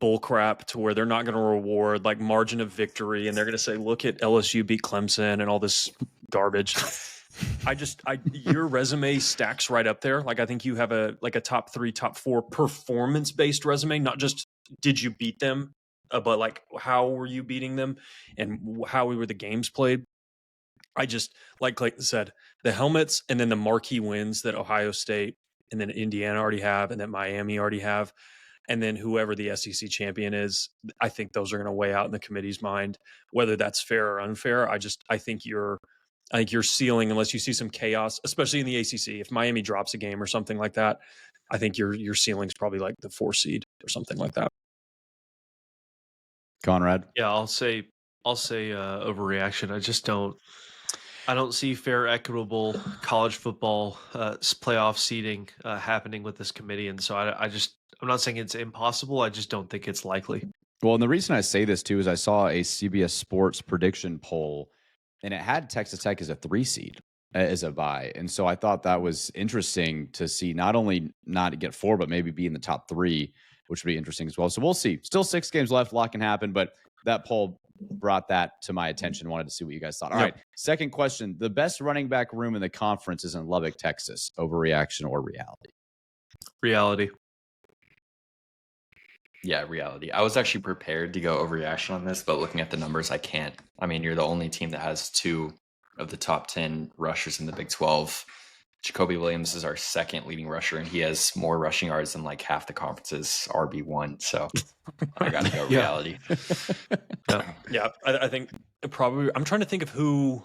bull crap to where they're not going to reward like margin of victory, and they're going to say, look at LSU beat Clemson and all this garbage. Your resume stacks right up there. Like, I think you have a top 3, top 4 performance based resume, not just did you beat them, but like how were you beating them and how were the games played. I just, like Clayton said, the helmets and then the marquee wins that Ohio State and then Indiana already have, and that Miami already have, and then whoever the SEC champion is, I think those are going to weigh out in the committee's mind, whether that's fair or unfair. I think your ceiling, unless you see some chaos, especially in the ACC, if Miami drops a game or something like that, I think your ceiling's probably like the 4 seed or something like that. Conrad? Yeah, I'll say overreaction. I don't see fair, equitable college football playoff seeding happening with this committee, and so I'm not saying it's impossible. I just don't think it's likely. Well, and the reason I say this too is I saw a CBS Sports prediction poll, and it had Texas Tech as a 3 seed as a bye, and so I thought that was interesting to see. Not only not get 4, but maybe be in the top 3, which would be interesting as well. So we'll see. Still 6 games left. A lot can happen, but that poll brought that to my attention. Wanted to see what you guys thought. All right. Second question. The best running back room in the conference is in Lubbock, Texas. Overreaction or reality? Reality. Yeah, reality. I was actually prepared to go overreaction on this, but looking at the numbers, I can't. I mean, you're the only team that has 2 of the top 10 rushers in the Big 12. Jacoby Williams is our second leading rusher, and he has more rushing yards than like half the conference's RB1. So I got to go reality. Yeah, I think probably. I'm trying to think of who.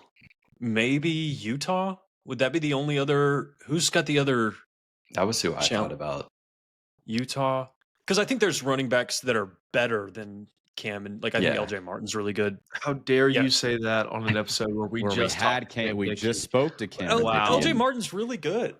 Maybe Utah. Would that be the only other? Who's got the other? That was who I thought about. Utah. Because I think there's running backs that are better than Cam, and like I think LJ Martin's really good. How dare you say that on an episode where we just had Cam? We just spoke to Cam. Wow. LJ Martin's really good.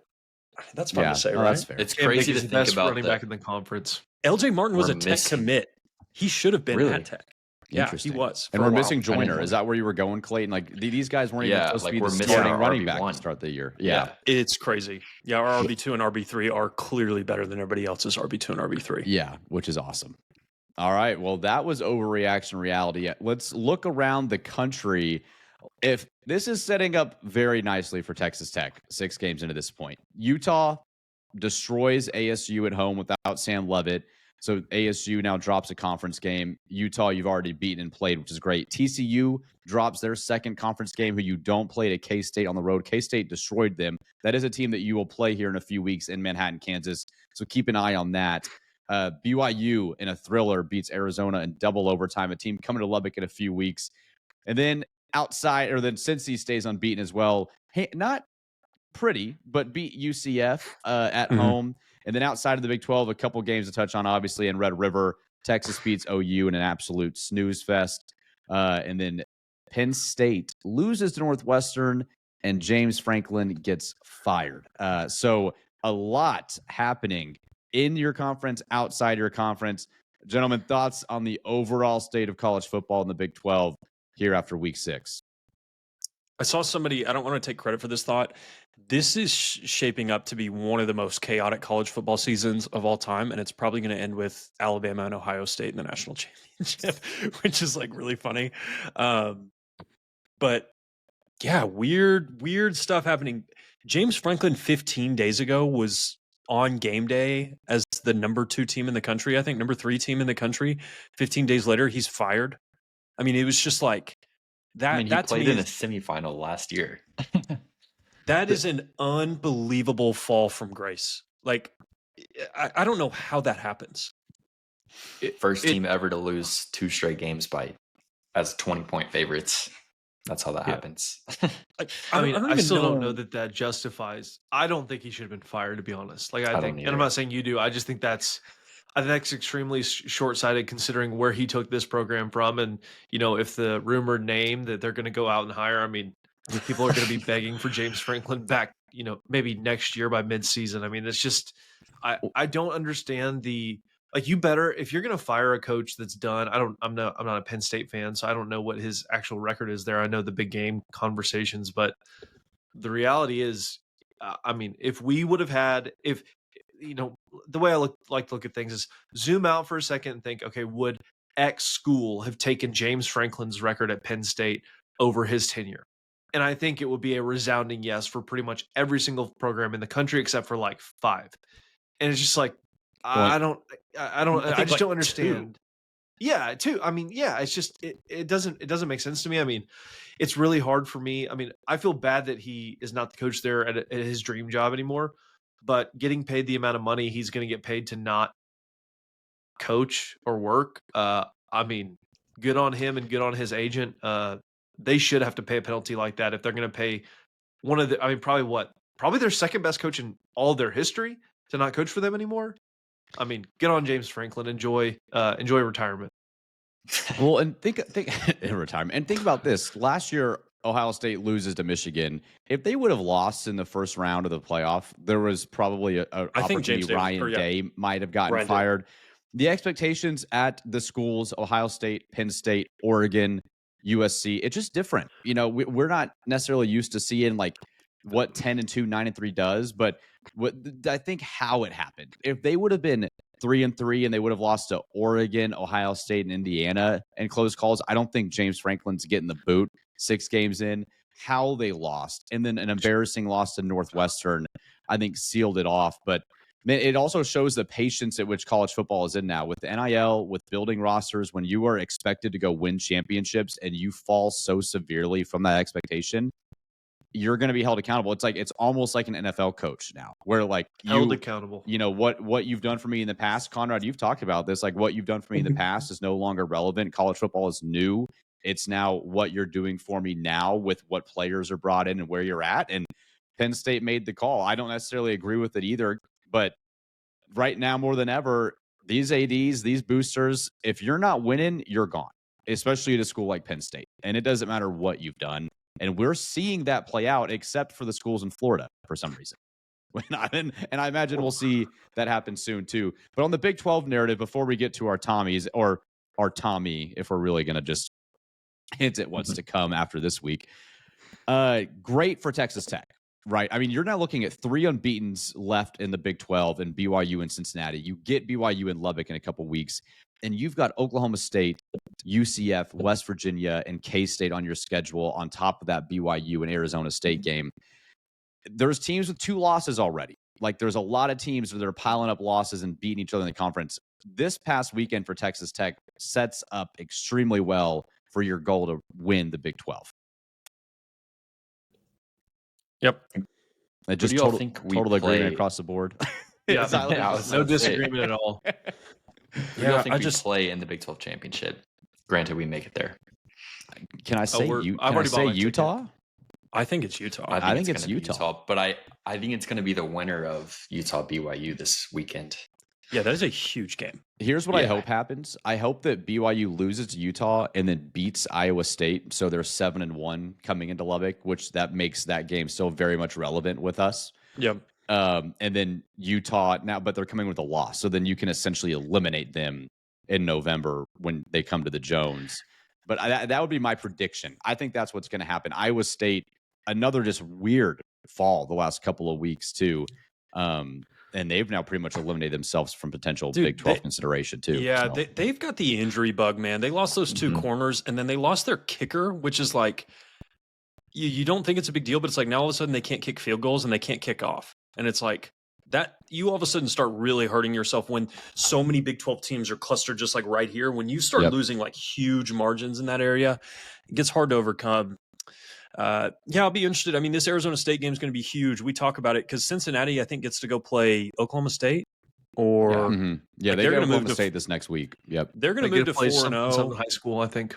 That's fun to say, right? That's fair. It's crazy to think about running back in the conference. LJ Martin was a Tech commit. He should have been at Tech. Yeah, he was. And we're missing Joyner. Is that where you were going, Clayton? Like these guys weren't even supposed to be the starting running back to start the year. Yeah, it's crazy. Yeah, our RB2 and RB3 are clearly better than everybody else's RB2 and RB3. Yeah, which is awesome. All right, well, that was overreaction reality. Let's look around the country. If this is setting up very nicely for Texas Tech, 6 games into this point. Utah destroys ASU at home without Sam Levitt. So ASU now drops a conference game. Utah, you've already beaten and played, which is great. TCU drops their second conference game, who you don't play at K-State on the road. K-State destroyed them. That is a team that you will play here in a few weeks in Manhattan, Kansas. So keep an eye on that. BYU in a thriller beats Arizona in double overtime, a team coming to Lubbock in a few weeks. And then Cincy stays unbeaten as well. Hey, not pretty, but beat UCF at home. And then outside of the Big 12, a couple games to touch on, obviously, in Red River. Texas beats OU in an absolute snooze fest. And then Penn State loses to Northwestern, and James Franklin gets fired. So a lot happening in your conference, outside your conference. Gentlemen, thoughts on the overall state of college football in the Big 12 here after week 6? I saw somebody, I don't want to take credit for this thought. This is shaping up to be one of the most chaotic college football seasons of all time, and it's probably going to end with Alabama and Ohio State in the national championship, which is like really funny. But yeah, weird stuff happening. James Franklin 15 days ago was on game day as the number 2 team in the country, I think number 3 team in the country. 15 days later, he's fired. I mean, it was just like that. I mean, he played in a semifinal last year. That is an unbelievable fall from grace. Like, I don't know how that happens. First team ever to lose 2 straight games as 20-point favorites. That's how that happens. I still don't know that justifies. I don't think he should have been fired, to be honest. Like I think, and I'm not saying you do. I just think that's extremely short-sighted considering where he took this program from, and if the rumored name that they're going to go out and hire. I mean, people are going to be begging for James Franklin back, maybe next year by mid-season. I mean, it's just, I don't understand you better, if you're going to fire a coach that's done, I'm not a Penn State fan, so I don't know what his actual record is there. I know the big game conversations, but the reality is, I mean, if we would have had, the way I like to look at things is zoom out for a second and think, okay, would X school have taken James Franklin's record at Penn State over his tenure? And I think it would be a resounding yes for pretty much every single program in the country except for like 5. And it's just like, I just don't understand. 2. Yeah, 2. I mean, yeah, it's just it doesn't make sense to me. I mean, it's really hard for me. I mean, I feel bad that he is not the coach there at his dream job anymore, but getting paid the amount of money he's going to get paid to not coach or work, I mean, good on him and good on his agent. They should have to pay a penalty like that if they're going to pay probably their second best coach in all their history to not coach for them anymore. I mean, get on James Franklin, enjoy retirement. Well, and think in retirement, and think about this. Last year, Ohio State loses to Michigan. If they would have lost in the first round of the playoff, there was probably an opportunity Ryan Day might have gotten fired. The expectations at the schools, Ohio State, Penn State, Oregon, USC, it's just different. We're not necessarily used to seeing like what 10-2, 9-3 does, but I think how it happened. If they would have been 3-3 and they would have lost to Oregon, Ohio State, and Indiana in close calls, I don't think James Franklin's getting the boot 6 games in. How they lost, and then an embarrassing loss to Northwestern, I think sealed it off. But it also shows the patience at which college football is in now with the NIL, with building rosters. When you are expected to go win championships and you fall so severely from that expectation, you're going to be held accountable. It's almost like an NFL coach now, where like held accountable. You know what you've done for me in the past, Conrad. You've talked about this. Like what you've done for me in the past is no longer relevant. College football is new. It's now what you're doing for me now with what players are brought in and where you're at. And Penn State made the call. I don't necessarily agree with it either. But right now, more than ever, these ADs, these boosters, if you're not winning, you're gone, especially at a school like Penn State. And it doesn't matter what you've done. And we're seeing that play out, except for the schools in Florida for some reason. And I imagine we'll see that happen soon, too. But on the Big 12 narrative, before we get to our Tommies, or our Tommy, if we're really going to just hint at what's to come after this week, great for Texas Tech. Right. I mean, you're now looking at 3 unbeatens left in the Big 12 and BYU and Cincinnati. You get BYU and Lubbock in a couple weeks, and you've got Oklahoma State, UCF, West Virginia, and K-State on your schedule on top of that BYU and Arizona State game. There's teams with 2 losses already. Like there's a lot of teams that are piling up losses and beating each other in the conference. This past weekend for Texas Tech sets up extremely well for your goal to win the Big 12. Yep. I just total agreement across the board. Yeah, no disagreement at all. Yeah, I think we play in the Big 12 championship. Granted, we make it there. Can I say Utah? I think it's Utah. I think it's Utah. But I think it's going to be the winner of Utah BYU this weekend. Yeah, that is a huge game. Here's what I hope happens. I hope that BYU loses to Utah and then beats Iowa State, so they're 7-1 coming into Lubbock, which that makes that game still very much relevant with us. Yep. And then Utah now, but they're coming with a loss, so then you can essentially eliminate them in November when they come to the Jones. But that would be my prediction. I think that's what's going to happen. Iowa State, another just weird fall the last couple of weeks too. And they've now pretty much eliminated themselves from potential Big 12 consideration too. Yeah, so. They've got the injury bug, man. They lost those 2 corners, and then they lost their kicker, which is like, you don't think it's a big deal, but it's like now all of a sudden they can't kick field goals and they can't kick off. And it's like that you all of a sudden start really hurting yourself when so many Big 12 teams are clustered just like right here. When you start losing like huge margins in that area, it gets hard to overcome. I'll be interested. I mean, this Arizona State game is going to be huge. We talk about it because Cincinnati, I think, gets to go play Oklahoma State. Or they're going to move to State this next week. Yep, they're going to move to 4-0. Some high school, I think.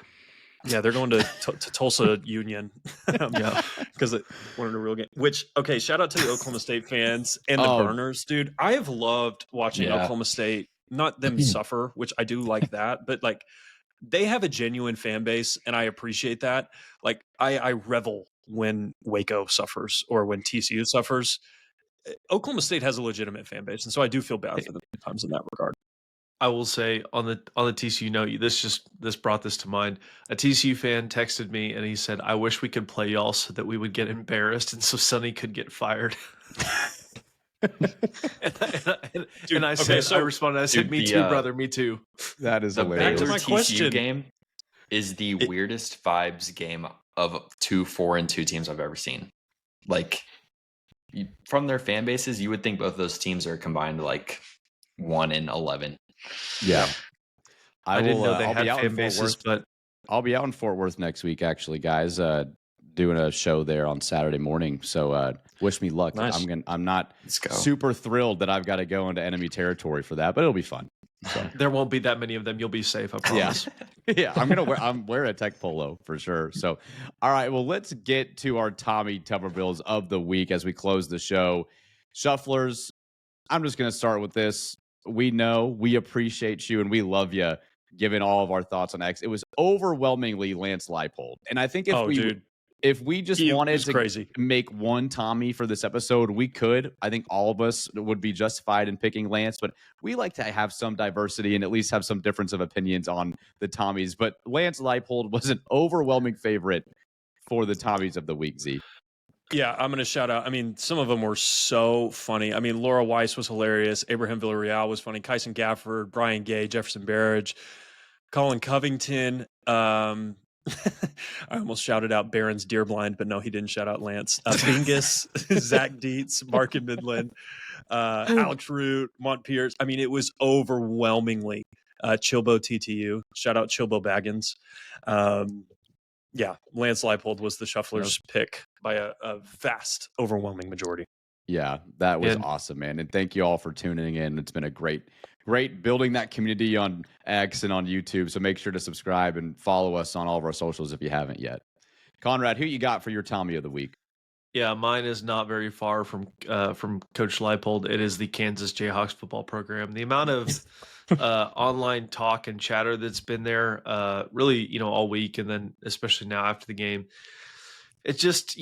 Yeah, they're going to Tulsa Union. Because it wanted a real game. Which, okay, shout out to the Oklahoma State fans and the Burners, dude. I have loved watching Oklahoma State. Not them suffer, which I do like that, but like. They have a genuine fan base, and I appreciate that. Like, I revel when Waco suffers or when TCU suffers. Oklahoma State has a legitimate fan base, and so I do feel bad for them sometimes in that regard. I will say on the TCU note, this brought this to mind. A TCU fan texted me, and he said, "I wish we could play y'all so that we would get embarrassed, and so Sonny could get fired." and I said, I responded, I said, "Me too, brother, me too." That is the hilarious. Baylor TCU game is the weirdest vibes game of 2 4-2 teams I've ever seen. Like from their fan bases, you would think both of those teams are combined like 1-11. Yeah, I didn't know they had fan bases, but I'll be out in Fort Worth next week, actually, guys. Doing a show there on Saturday morning. So wish me luck. Nice. I'm not super thrilled that I've got to go into enemy territory for that, but it'll be fun. So. There won't be that many of them. You'll be safe, I promise. Yeah. I'm wearing a tech polo for sure. So all right, well, let's get to our Tommy Tubervilles of the week as we close the show. Shufflers, I'm just gonna start with this. We know we appreciate you and we love you, given all of our thoughts on X. It was overwhelmingly Lance Leipold. And I think if we just wanted to make one Tommy for this episode, we could. I think all of us would be justified in picking Lance, but we like to have some diversity and at least have some difference of opinions on the Tommies. But Lance Leipold was an overwhelming favorite for the Tommies of the week, Z. Yeah, I'm going to shout out. I mean, some of them were so funny. I mean, Laura Weiss was hilarious. Abraham Villarreal was funny. Kyson Gafford, Brian Gay, Jefferson Barrage, Colin Covington, I almost shouted out Barron's Deerblind, but no, he didn't shout out Lance. Bingus, Zach Dietz, Mark and Midland, Alex Root, Mont Pierce. I mean, it was overwhelmingly Chilbo TTU. Shout out Chilbo Baggins. Yeah, Lance Leipold was the Shufflers' pick by a vast, overwhelming majority. Yeah, that was awesome, man. And thank you all for tuning in. It's been a great building that community on X and on YouTube. So make sure to subscribe and follow us on all of our socials if you haven't yet. Conrad, who you got for your Tommy of the week? Yeah, mine is not very far from Coach Leipold. It is the Kansas Jayhawks football program. The amount of online talk and chatter that's been there really, all week, and then especially now after the game. It's just,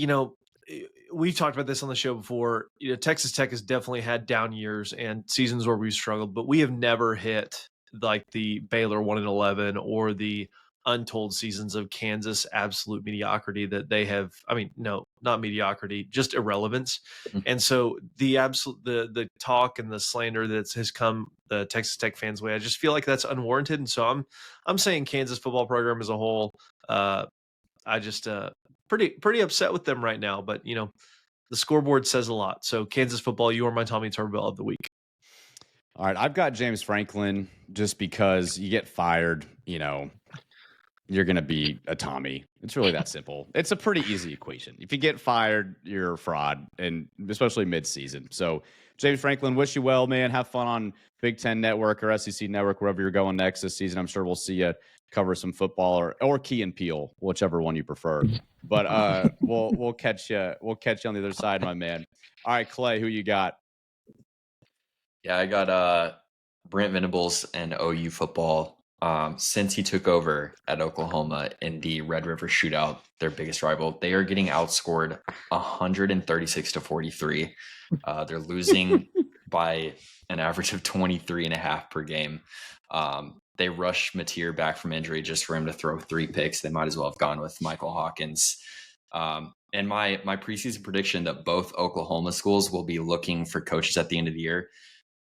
we've talked about this on the show before. Texas Tech has definitely had down years and seasons where we've struggled, but we have never hit like the Baylor 1-11 or the untold seasons of Kansas absolute mediocrity that they have. I mean, no, not mediocrity, just irrelevance. And so the talk and the slander that has come the Texas Tech fans' way, I just feel like that's unwarranted. And so I'm saying Kansas football program as a whole. I just pretty upset with them right now, but the scoreboard says a lot. So Kansas football, you are my Tommy Tuberville of the week. All right, I've got James Franklin just because you get fired, you're going to be a Tommy. It's really that simple. It's a pretty easy equation. If you get fired, you're a fraud, and especially mid-season. So James Franklin, wish you well, man. Have fun on Big Ten Network or SEC Network, wherever you're going next this season. I'm sure we'll see you cover some football or Key and Peele, whichever one you prefer. But we'll catch you. We'll catch you on the other side, my man. All right, Clay, who you got? Yeah, I got Brent Venables and OU football. Since he took over at Oklahoma in the Red River Shootout, their biggest rival, they are getting outscored 136-43. They're losing by an average of 23.5 per game. They rushed Mateer back from injury just for him to throw 3 picks. They might as well have gone with Michael Hawkins. And my preseason prediction that both Oklahoma schools will be looking for coaches at the end of the year.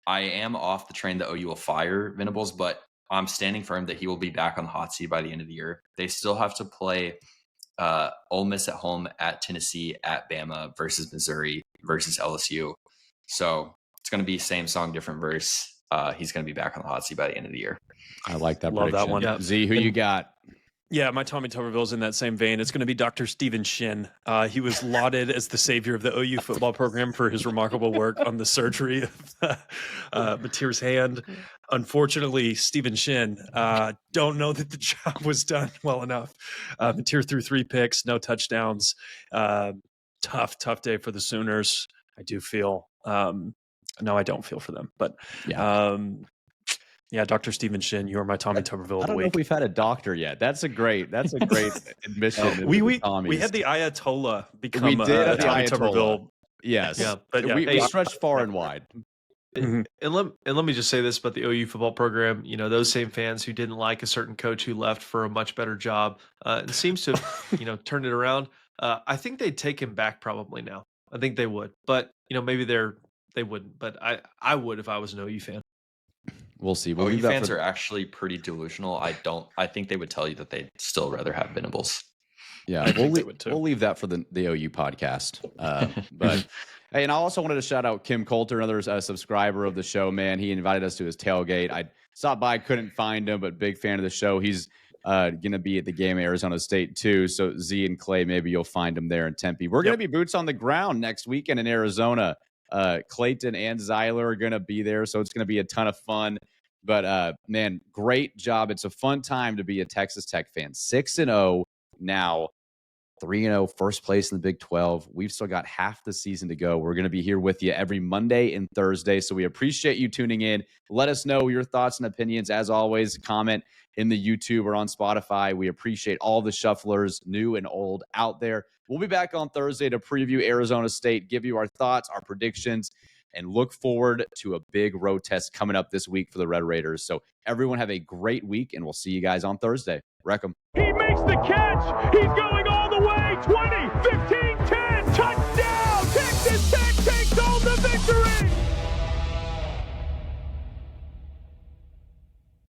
I am off the train that OU will fire Venables, but I'm standing firm that he will be back on the hot seat by the end of the year. They still have to play Ole Miss at home, at Tennessee, at Bama, versus Missouri, versus LSU. So it's going to be same song, different verse. He's going to be back on the hot seat by the end of the year. I like that Love prediction. that one. Yeah. Z, who you got? Yeah, my Tommy Tuberville's in that same vein. It's going to be Dr. Stephen Shin. He was lauded as the savior of the OU football program for his remarkable work on the surgery of Mateer's hand. Unfortunately, Stephen Shin, don't know that the job was done well enough. Mateer threw 3 picks, no touchdowns. Tough day for the Sooners. I do feel. No, I don't feel for them, but yeah, Dr. Stephen Shin, you are my Tommy Tuberville of the week. I don't know if we've had a doctor yet. That's a great admission. We had the Ayatollah become we did Tommy Tuberville. Yes. Yeah, but yeah, we stretched far and wide. And let me just say this about the OU football program. Those same fans who didn't like a certain coach who left for a much better job and seems to have, turned it around. I think they'd take him back probably now. I think they would. But, maybe they wouldn't. But I would if I was an OU fan. We'll see. OU fans are actually pretty delusional. I think they would tell you that they'd still rather have Venables. Yeah, we'll leave that for the OU podcast. But hey, and I also wanted to shout out Kim Coulter, another subscriber of the show, man. He invited us to his tailgate. I stopped by, couldn't find him, but big fan of the show. He's going to be at the game at Arizona State too. So Z and Clay, maybe you'll find him there in Tempe. We're going to be boots on the ground next weekend in Arizona. Clayton and Zyler are going to be there, so it's going to be a ton of fun. But man, great job. It's a fun time to be a Texas Tech fan. 6-0 now, 3-0, first place in the Big 12. We've still got half the season to go. We're going to be here with you every Monday and Thursday, so we appreciate you tuning in. Let us know your thoughts and opinions. As always, comment in the YouTube or on Spotify. We appreciate all the shufflers, new and old, out there. We'll be back on Thursday to preview Arizona State, give you our thoughts, our predictions, and look forward to a big road test coming up this week for the Red Raiders. So everyone have a great week, and we'll see you guys on Thursday. Wreck 'em. He makes the catch. He's going all the way. 20, 15.